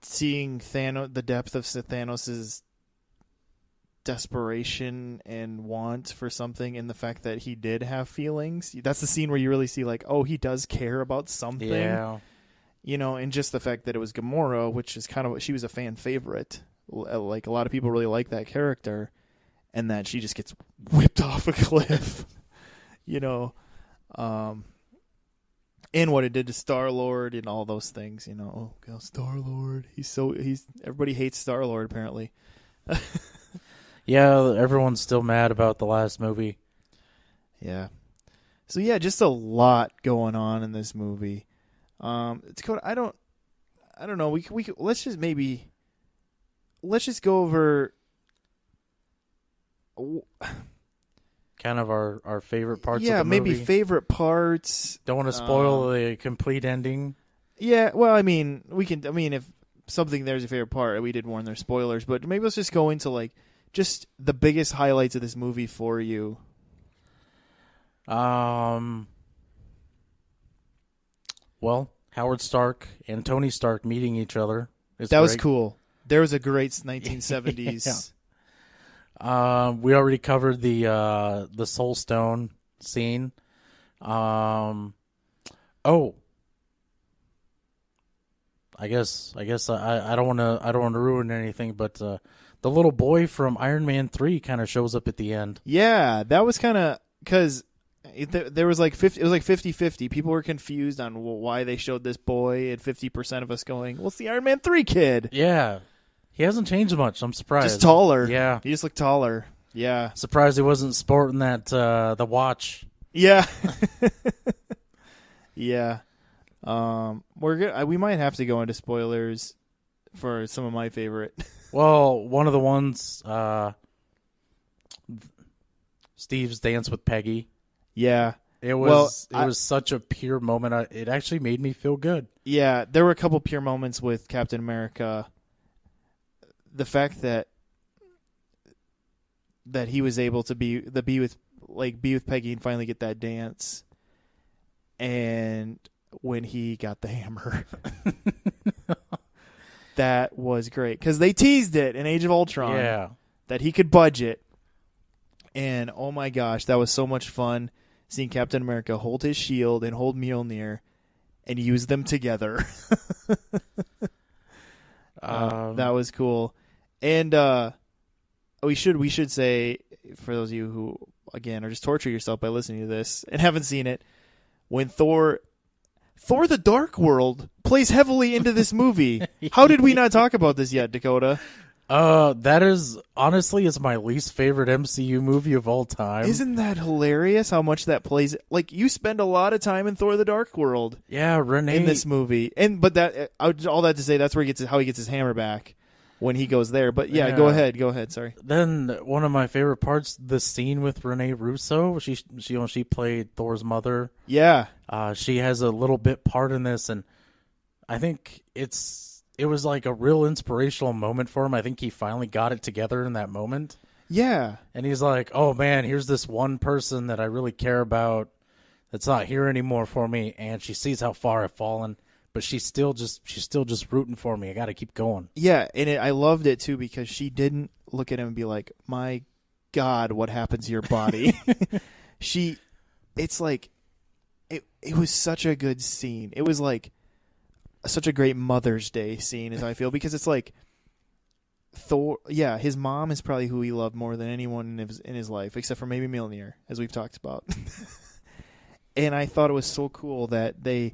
seeing Thanos, the depth of Thanos's desperation and want for something, and the fact that he did have feelings. That's the scene where you really see like, oh, he does care about something. Yeah. And just the fact that it was Gamora, which is kind of what she was a fan favorite. Like a lot of people really like that character, and that she just gets whipped off a cliff. And what it did to Star-Lord and all those things. Oh, Star-Lord. Everybody hates Star-Lord apparently. Yeah, everyone's still mad about the last movie. Yeah. So yeah, just a lot going on in this movie. Dakota, I don't know. We let's just go over Kind of our favorite parts of yeah, the movie. maybe favorite parts. Don't want to spoil the complete ending. Yeah, well, if something there's a favorite part, we did warn there's spoilers, but maybe let's just go into like just the biggest highlights of this movie for you. Well, Howard Stark and Tony Stark meeting each other. That was cool. There was a great 1970s. Yeah. We already covered the Soul Stone scene. I guess I don't want to ruin anything, but the little boy from Iron Man 3 kind of shows up at the end. Yeah, that was kind of because there was like 50. It was like 50-50. People were confused on why they showed this boy, and 50% of us going, "Well, it's the Iron Man 3 kid." Yeah, he hasn't changed much. I'm surprised. Just taller. Yeah, he just looked taller. Yeah, surprised he wasn't sporting that the watch. Yeah, yeah. We're good. We might have to go into spoilers for some of my favorite. Well, one of the ones, Steve's dance with Peggy. Yeah, it was such a pure moment. It actually made me feel good. Yeah, there were a couple pure moments with Captain America. The fact that he was able to be with Peggy and finally get that dance, and when he got the hammer. That was great because they teased it in Age of Ultron that he could budget, and oh my gosh, that was so much fun seeing Captain America hold his shield and hold Mjolnir and use them together. That was cool, and we should say, for those of you who again are just torturing yourself by listening to this and haven't seen it, when Thor the Dark World plays heavily into this movie. How did we not talk about this yet, Dakota? That is, honestly, it's my least favorite MCU movie of all time. Isn't that hilarious how much that plays? Like, you spend a lot of time in Thor the Dark World. Yeah, Renee. In this movie. But that, all that to say, that's where he gets his hammer back when he goes there. But yeah, go ahead, sorry. Then one of my favorite parts, the scene with Renee Russo. She played Thor's mother. Yeah. She has a little bit part in this, and I think it was like a real inspirational moment for him. I think he finally got it together in that moment. Yeah. And he's like, oh man, here's this one person that I really care about that's not here anymore for me, and she sees how far I've fallen. But she's still just rooting for me. I got to keep going. Yeah, and I loved it too because she didn't look at him and be like, "My God, what happened to your body?" It's like, it was such a good scene. It was like such a great Mother's Day scene, as I feel, because it's like Thor. Yeah, his mom is probably who he loved more than anyone in his life, except for maybe Mjolnir, as we've talked about. And I thought it was so cool that they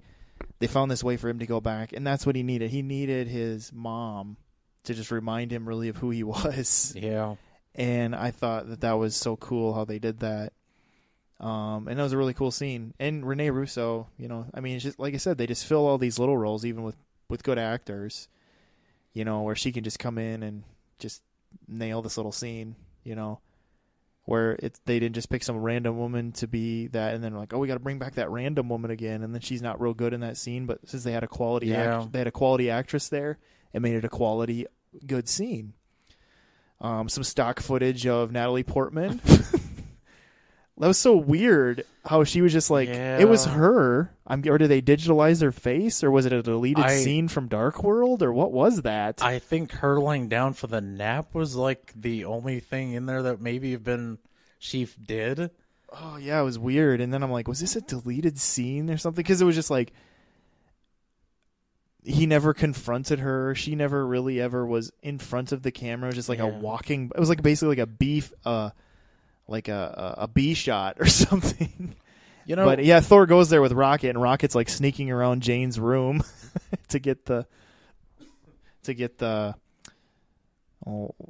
found this way for him to go back, and that's what he needed. He needed his mom to just remind him really of who he was. Yeah. And I thought that was so cool how they did that. And it was a really cool scene. And Renee Russo, it's just, like I said, they just fill all these little roles, even with good actors, where she can just come in and just nail this little scene, where they didn't just pick some random woman to be that, and then like, oh, we got to bring back that random woman again, and then she's not real good in that scene. But since they had a quality actress there, it made it a quality good scene. Some stock footage of Natalie Portman. That was so weird how she was just like, it was her. Or did they digitalize her face? Or was it a deleted scene from Dark World? Or what was that? I think her laying down for the nap was like the only thing in there that maybe she did. Oh, yeah, it was weird. And then I'm like, was this a deleted scene or something? Because it was just like, he never confronted her. She never really ever was in front of the camera. It was just like it was like basically like a B shot or something. You know, but yeah, Thor goes there with Rocket, and Rocket's like sneaking around Jane's room to get the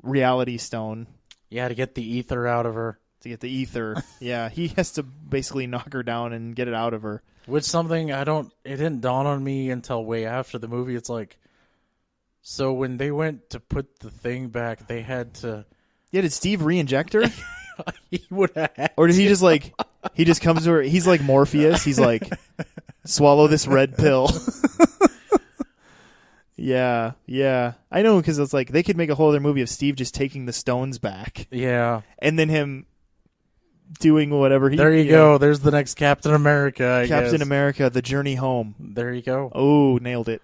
reality stone. Yeah, to get the ether out of her. To get the ether. Yeah, he has to basically knock her down and get it out of her. Which it didn't dawn on me until way after the movie. It's like, so when they went to put the thing back, they had to. Yeah, did Steve re-inject her? He would have. Or did he just like, he just comes to her, he's like Morpheus. He's like, swallow this red pill. Yeah. I know, because it's like, they could make a whole other movie of Steve just taking the stones back. Yeah. And then him doing whatever he... There you go. There's the next Captain America, I guess. Captain America, The Journey Home. There you go. Oh, nailed it.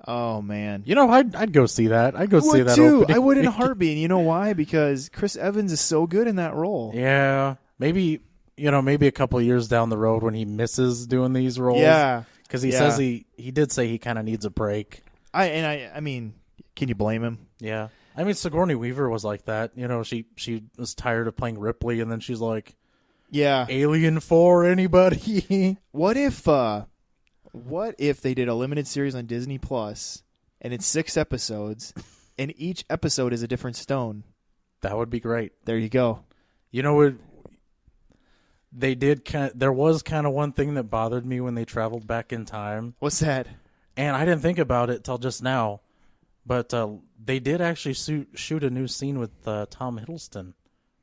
Oh, man. You know, I'd go see that. I'd go see that too. opening. I would in a heartbeat. You know why? Because Chris Evans is so good in that role. Yeah. Maybe a couple of years down the road when he misses doing these roles. Yeah. Because he says he did say he kind of needs a break. I mean, can you blame him? Yeah. I mean, Sigourney Weaver was like that. You know, she was tired of playing Ripley, and then she's like, yeah, Alien 4, anybody? What if they did a limited series on Disney Plus, and it's 6 episodes, and each episode is a different stone? That would be great. There you go. You know what? They did there was kind of one thing that bothered me when they traveled back in time. What's that? And I didn't think about it till just now. But they did actually shoot a new scene with Tom Hiddleston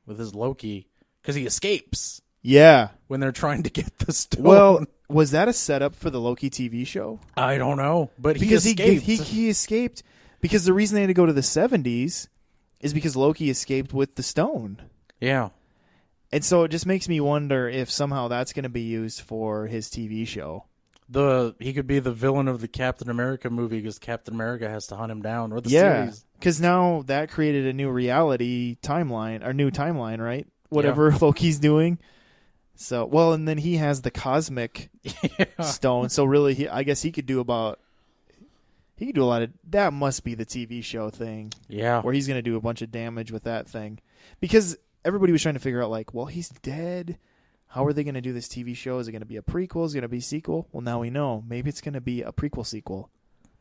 with his Loki because he escapes. Yeah. When they're trying to get the stone. Well, was that a setup for the Loki TV show? I don't know, but because he escaped. He escaped because the reason they had to go to the 70s is because Loki escaped with the stone. Yeah. And so it just makes me wonder if somehow that's going to be used for his TV show. He could be the villain of the Captain America movie because Captain America has to hunt him down, or the series. Because now that created a new reality timeline, or new timeline, right? Whatever Loki's doing. So, well, and then he has the cosmic stone. So really, I guess he could do a lot of, that must be the TV show thing. Yeah. Where he's going to do a bunch of damage with that thing. Because everybody was trying to figure out, like, well, he's dead. How are they going to do this TV show? Is it going to be a prequel? Is it going to be a sequel? Well, now we know. Maybe it's going to be a prequel sequel.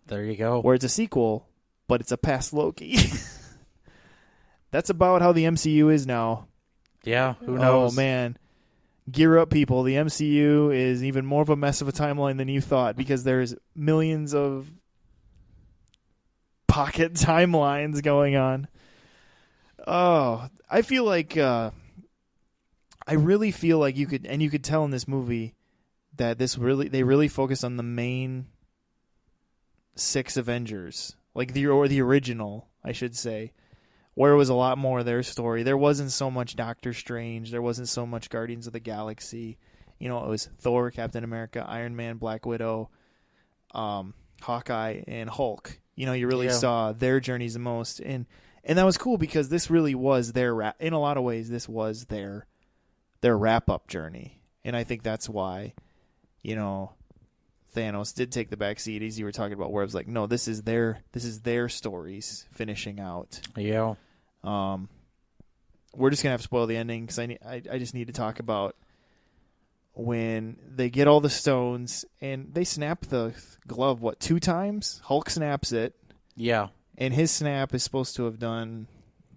There you go. Where it's a sequel, but it's a past Loki. That's about how the MCU is now. Yeah, who knows? Oh, man. Gear up, people. The MCU is even more of a mess of a timeline than you thought because there's millions of pocket timelines going on. Oh, I feel like... I really feel like you could tell in this movie that they really focused on the main 6 Avengers, like the original, I should say, where it was a lot more of their story. There wasn't so much Doctor Strange, there wasn't so much Guardians of the Galaxy. You know, it was Thor, Captain America, Iron Man, Black Widow, Hawkeye, and Hulk. You know, you really saw their journeys the most, and that was cool because this really was in a lot of ways, this was their wrap-up journey. And I think that's why, you know, Thanos did take the back seat, as you were talking about, where it was like, no, this is their stories finishing out. Yeah. We're just going to have to spoil the ending because I just need to talk about when they get all the stones and they snap the glove, 2 times? Hulk snaps it. Yeah. And his snap is supposed to have done...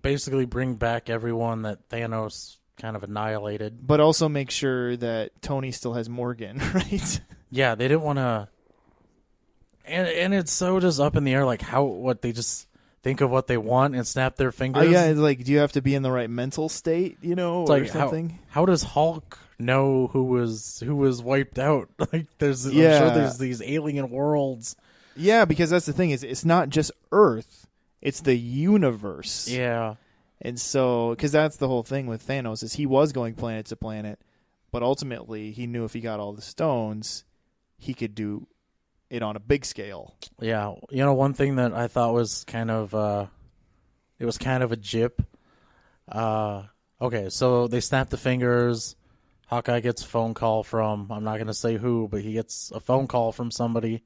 basically bring back everyone that Thanos... kind of annihilated, but also make sure that Tony still has Morgan, right? Yeah, they didn't want to, and it's so just up in the air, like they just think of what they want and snap their fingers. Yeah, it's like, do you have to be in the right mental state, you know, or something? How does Hulk know who was wiped out? Like, I'm sure there's these alien worlds. Yeah, because that's the thing is, it's not just Earth; it's the universe. Yeah. And so, because that's the whole thing with Thanos is he was going planet to planet, but ultimately he knew if he got all the stones, he could do it on a big scale. Yeah, one thing that I thought was kind of it was kind of a jip. Okay, so they snap the fingers. Hawkeye gets a phone call from, I'm not going to say who, but he gets a phone call from somebody.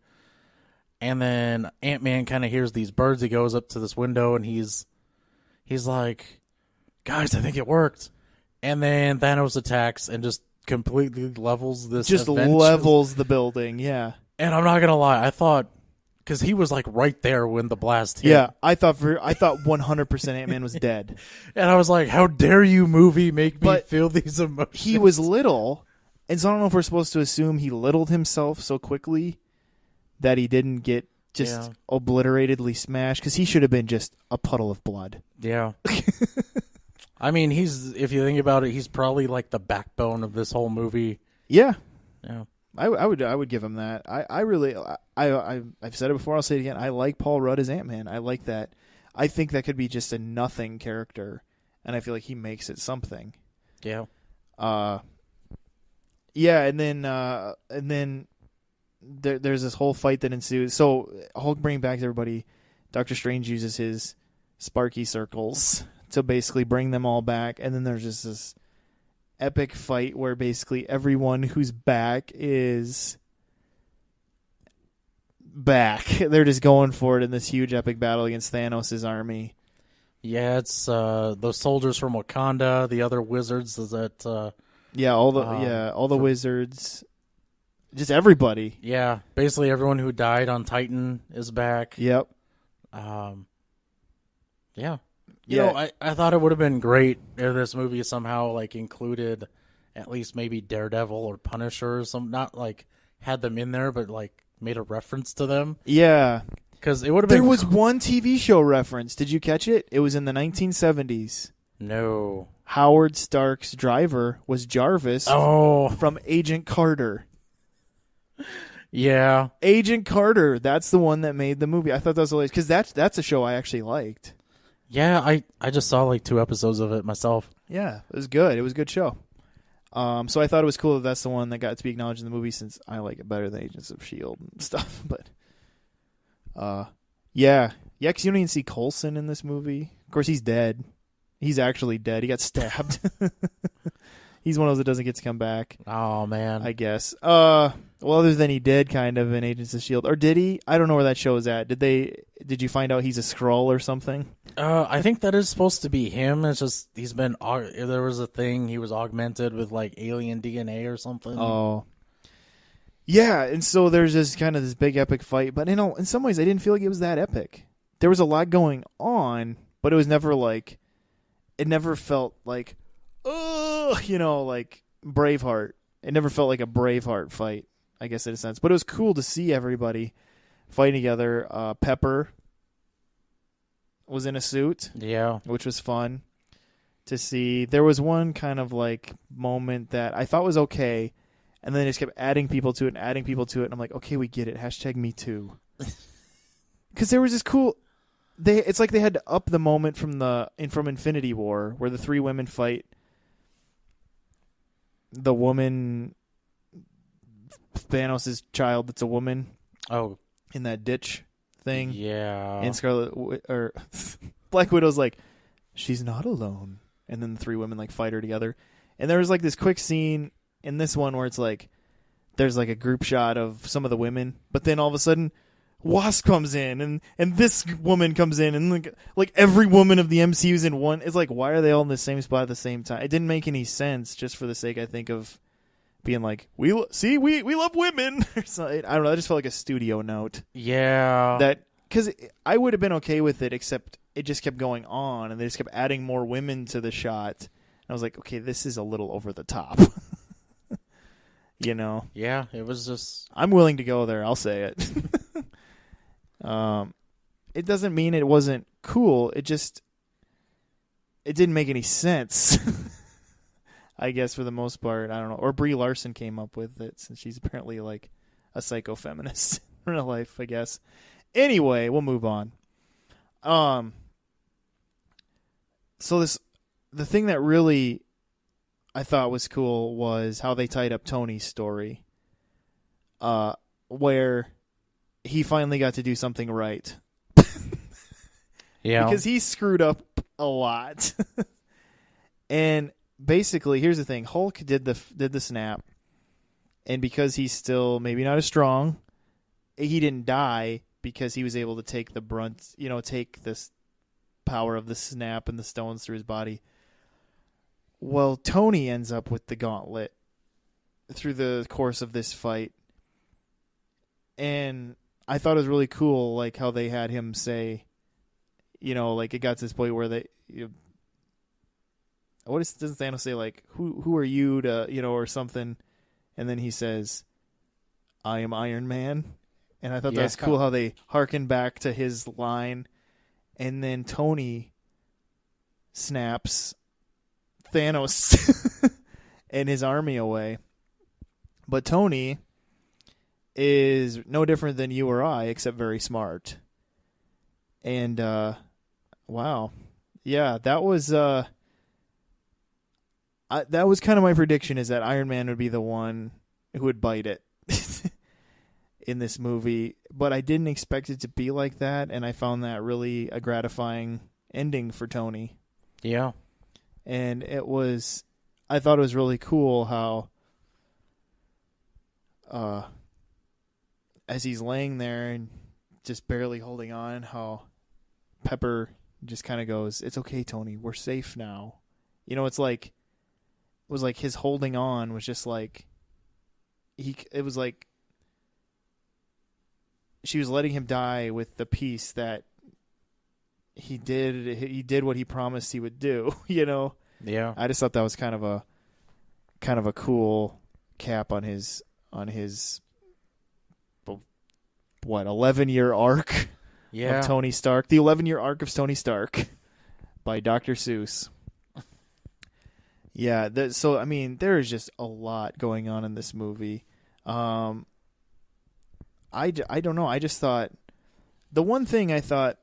And then Ant-Man kind of hears these birds. He goes up to this window and he's like, guys, I think it worked. And then Thanos attacks and just completely levels this. Just levels the building, yeah. And I'm not going to lie, I thought, because he was like right there when the blast hit. Yeah, I thought 100% Ant-Man was dead. And I was like, how dare you, movie, make me feel these emotions. He was little, and so I don't know if we're supposed to assume he littled himself so quickly that he didn't get just obliteratedly smashed, because he should have been just a puddle of blood. Yeah. I mean, if you think about it, he's probably like the backbone of this whole movie. Yeah. Yeah. I would give him that. I've said it before, I'll say it again. I like Paul Rudd as Ant-Man. I like that. I think that could be just a nothing character, and I feel like he makes it something. Yeah. Yeah, and then there's this whole fight that ensues. So Hulk bringing back everybody. Doctor Strange uses his Sparky circles to basically bring them all back, and then there's just this epic fight where basically everyone who's back is back. They're just going for it in this huge epic battle against Thanos' army. Yeah, it's those soldiers from Wakanda, the other wizards that all the wizards, just everybody. Yeah, basically everyone who died on Titan is back. Yep. Yeah. You know, I thought it would have been great if this movie somehow like included at least maybe Daredevil or Punisher or some, not like had them in there, but like made a reference to them. Yeah. Because it would have been. There was one TV show reference. Did you catch it? It was in the 1970s. No. Howard Stark's driver was Jarvis from Agent Carter. Yeah. Agent Carter. That's the one that made the movie. I thought that was hilarious because that's a show I actually liked. Yeah, I just saw like 2 episodes of it myself. Yeah, it was good. It was a good show. So I thought it was cool that that's the one that got to be acknowledged in the movie, since I like it better than Agents of S.H.I.E.L.D. and stuff. But, yeah, because you don't even see Coulson in this movie. Of course, he's dead. He's actually dead. He got stabbed. He's one of those that doesn't get to come back. Oh, man. I guess. Well, other than he did kind of in Agents of S.H.I.E.L.D. Or did he? I don't know where that show is at. Did you find out he's a Skrull or something? I think that is supposed to be him. It's just there was a thing, he was augmented with like alien DNA or something. Oh. Yeah, and so there's this kind of this big epic fight, but in some ways I didn't feel like it was that epic. There was a lot going on, but it was never like, it never felt like, like Braveheart. It never felt like a Braveheart fight, I guess in a sense. But it was cool to see everybody fighting together. Pepper was in a suit, which was fun to see. There was one kind of like moment that I thought was okay, and then they just kept adding people to it, and I'm like, okay, we get it. #MeToo. Because there was this cool. It's like they had to up the moment from Infinity War, where the 3 women fight the woman, Thanos' child that's a woman. Oh. In that ditch thing. Yeah. And Black Widow's like, she's not alone. And then the 3 women like fight her together. And there was like this quick scene in this one where it's like, there's like a group shot of some of the women, but then all of a sudden Wasp comes in and this woman comes in, and like every woman of the MCU's in one. It's like, why are they all in the same spot at the same time? It didn't make any sense, just for the sake, I think, of being like, we love women. So, I don't know. I just felt like a studio note. Yeah. That, because I would have been okay with it, except it just kept going on, and they just kept adding more women to the shot. And I was like, okay, this is a little over the top. You know? Yeah, it was just. I'm willing to go there. I'll say it. It doesn't mean it wasn't cool. It didn't make any sense. I guess for the most part, I don't know. Or Brie Larson came up with it, since she's apparently like a psycho-feminist in real life, I guess. Anyway, we'll move on. So the thing that really I thought was cool was how they tied up Tony's story, where he finally got to do something right. Yeah. Because he screwed up a lot. And basically, here's the thing: Hulk did the snap, and because he's still maybe not as strong, he didn't die because he was able to take the brunt, take this power of the snap and the stones through his body. Well, Tony ends up with the gauntlet through the course of this fight. And I thought it was really cool, like how they had him say, like it got to this point where doesn't Thanos say, like, who are you to, or something? And then he says, I am Iron Man. And I thought that was cool how they harken back to his line. And then Tony snaps Thanos and his army away. But Tony is no different than you or I, except very smart. And wow, yeah, that was kind of my prediction, is that Iron Man would be the one who would bite it in this movie. But I didn't expect it to be like that, and I found that really a gratifying ending for Tony. Yeah. And I thought it was really cool how, as he's laying there and just barely holding on, how Pepper just kind of goes, "It's okay, Tony, we're safe now." It was like his holding on was just like, it was like she was letting him die with the peace that he did what he promised he would do, Yeah. I just thought that was kind of a cool cap on his 11-year arc of Tony Stark. The 11-year arc of Tony Stark by Dr. Seuss. Yeah, so I mean, there is just a lot going on in this movie. I don't know. I just thought the one thing I thought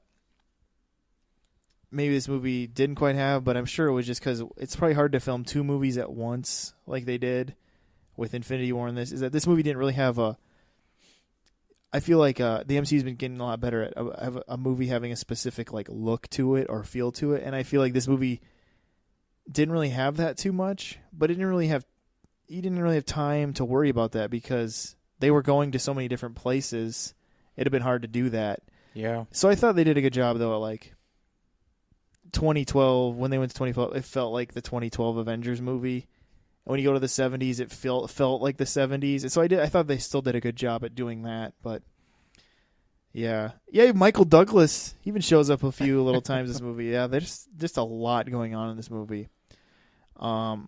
maybe this movie didn't quite have, but I'm sure it was just because it's probably hard to film two movies at once like they did with Infinity War and this, is that this movie didn't really have I feel like the MCU's been getting a lot better at a movie having a specific like look to it or feel to it, and I feel like this movie didn't really have that too much, but you didn't really have time to worry about that because they were going to so many different places. It'd have been hard to do that. Yeah. So I thought they did a good job though at like 2012, when they went to 2012, it felt like the 2012 Avengers movie. And when you go to the 70s, it felt like the 70s. And so I thought they still did a good job at doing that. But yeah, Michael Douglas even shows up a few little times in this movie. Yeah, there's just a lot going on in this movie. Do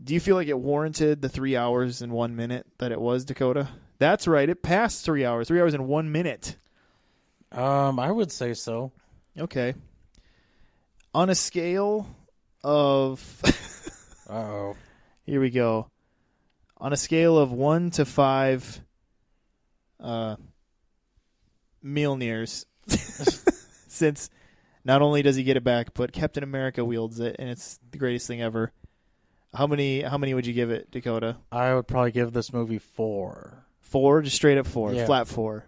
you feel like it warranted the 3 hours and 1 minute that it was, Dakota? That's right, it passed 3 hours. 3 hours and 1 minute. I would say so. Okay. On a scale of Uh-oh. Here we go. On a scale of 1 to 5 Mjolnirs, since not only does he get it back, but Captain America wields it, and it's the greatest thing ever. How many would you give it, Dakota? I would probably give this movie 4. 4? Just straight up 4. Yeah. Flat 4.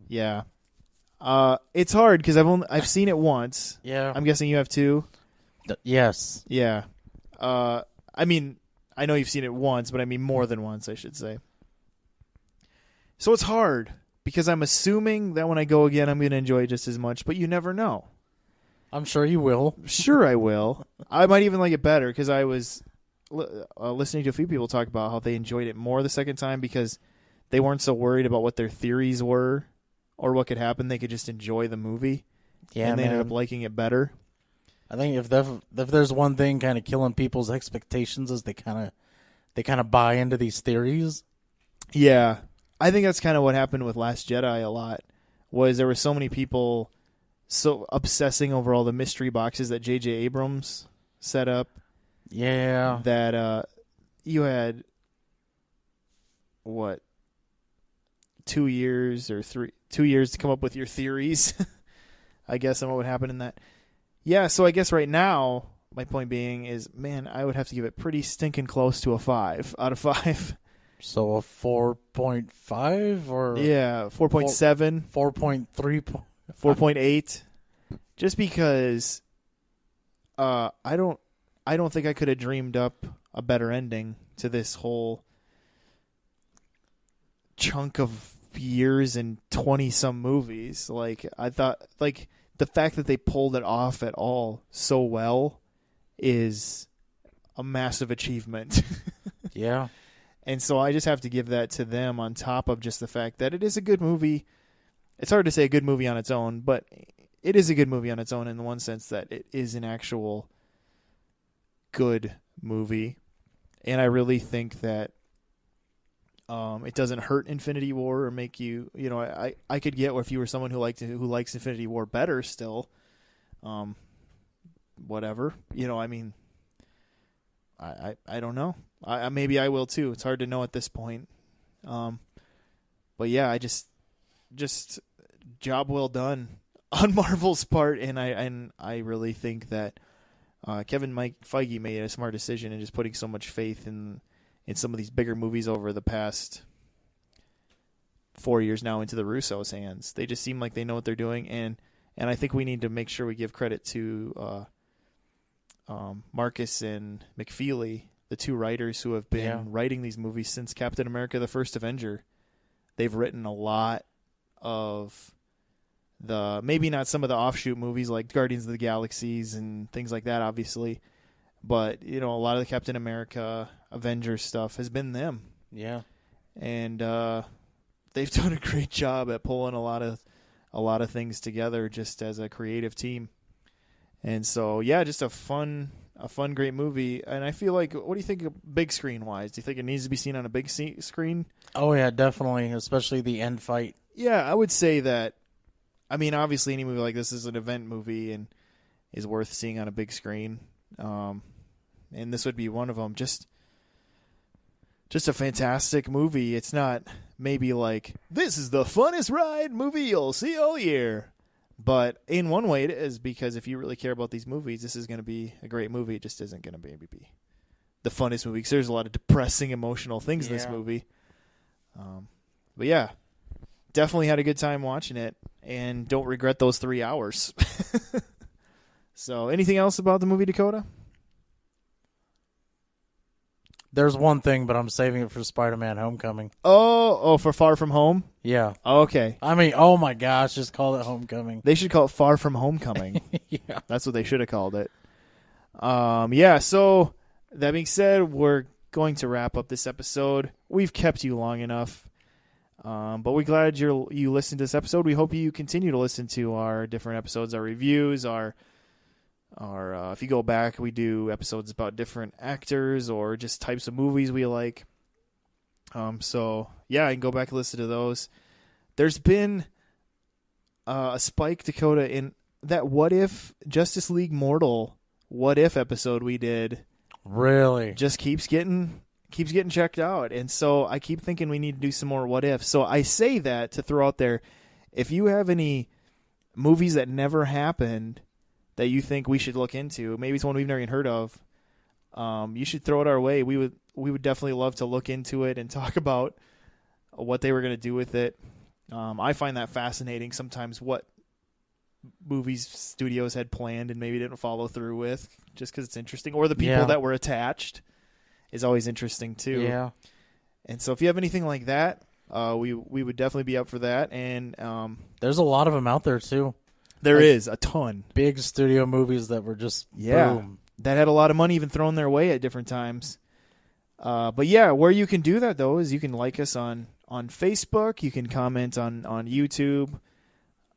Yeah. It's hard because I've seen it once. Yeah. I'm guessing you have too. Yes. Yeah. I mean, I know you've seen it once, but I mean more than once, I should say. So it's hard because I'm assuming that when I go again, I'm going to enjoy it just as much, but you never know. I'm sure you will. Sure I will. I might even like it better because I was listening to a few people talk about how they enjoyed it more the second time because they weren't so worried about what their theories were or what could happen. They could just enjoy the movie. Yeah, and they ended up liking it better. I think if there's one thing kind of killing people's expectations is they kind of buy into these theories. Yeah, I think that's kind of what happened with Last Jedi a lot. Was there were so many people so obsessing over all the mystery boxes that J.J. Abrams set up. Yeah, that you had 2 years or 2 years to come up with your theories. I guess on what would happen in that. Yeah, so I guess right now, my point being is, man, I would have to give it pretty stinking close to a 5 out of 5. So a 4.5 or Yeah, 4.7, 4.3. 4.8. Just because I don't think I could have dreamed up a better ending to this whole chunk of years and 20-some movies. Like, I thought, like, the fact that they pulled it off at all so well is a massive achievement. Yeah. And so I just have to give that to them on top of just the fact that it is a good movie. It's hard to say a good movie on its own, but it is a good movie on its own in the one sense that it is an actual good movie. And I really think that it doesn't hurt Infinity War or make you, I could get if you were someone who likes Infinity War better still. Whatever. I don't know. Maybe I will too. It's hard to know at this point. But yeah, I just job well done on Marvel's part, and I really think that Kevin Feige made a smart decision in just putting so much faith in some of these bigger movies over the past 4 years now into the Russo's hands. They just seem like they know what they're doing, and I think we need to make sure we give credit to Marcus and McFeely, the two writers who have been writing these movies since Captain America: The First Avenger. They've written a lot of maybe not some of the offshoot movies like Guardians of the Galaxies and things like that, obviously, but a lot of the Captain America, Avengers stuff has been them. Yeah, and they've done a great job at pulling a lot of things together just as a creative team. And so, yeah, just a fun, great movie. And I feel like, what do you think of big screen wise? Do you think it needs to be seen on a big screen? Oh yeah, definitely, especially the end fight. Yeah, I would say that. I mean, obviously, any movie like this is an event movie and is worth seeing on a big screen. And this would be one of them. Just a fantastic movie. It's not maybe like, this is the funnest ride movie you'll see all year. But in one way it is, because if you really care about these movies, this is going to be a great movie. It just isn't going to be the funnest movie, because there's a lot of depressing, emotional things in this movie. But yeah, definitely had a good time watching it, and don't regret those 3 hours. So, anything else about the movie, Dakota? There's one thing, but I'm saving it for Spider-Man Homecoming. Oh, for Far From Home? Yeah. Okay. I mean, oh my gosh, just call it Homecoming. They should call it Far From Homecoming. Yeah. That's what they should have called it. Yeah, so that being said, we're going to wrap up this episode. We've kept you long enough. But we're glad you listened to this episode. We hope you continue to listen to our different episodes, our reviews, our if you go back, we do episodes about different actors or just types of movies we like. So yeah, I can go back and listen to those. There's been a spike, Dakota, in that What If Justice League Mortal What If episode we did. Really? Just keeps getting checked out. And so I keep thinking we need to do some more What If. So I say that to throw out there, if you have any movies that never happened that you think we should look into, maybe it's one we've never even heard of, you should throw it our way. We would definitely love to look into it and talk about what they were going to do with it. I find that fascinating sometimes, what movies studios had planned and maybe didn't follow through with, just because it's interesting. Or the people that were attached is always interesting too. Yeah. And so if you have anything like that, we would definitely be up for that. And there's a lot of them out there too. There is a ton. Big studio movies that were just boom. That had a lot of money even thrown their way at different times. But yeah, where you can do that though is you can like us on Facebook. You can comment on YouTube.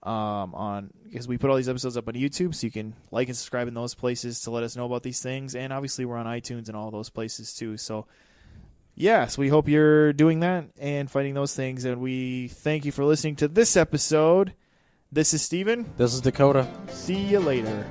Because we put all these episodes up on YouTube, so you can like and subscribe in those places to let us know about these things. And obviously we're on iTunes and all those places too. So yes, we hope you're doing that and finding those things. And we thank you for listening to this episode. This is Steven. This is Dakota. See you later.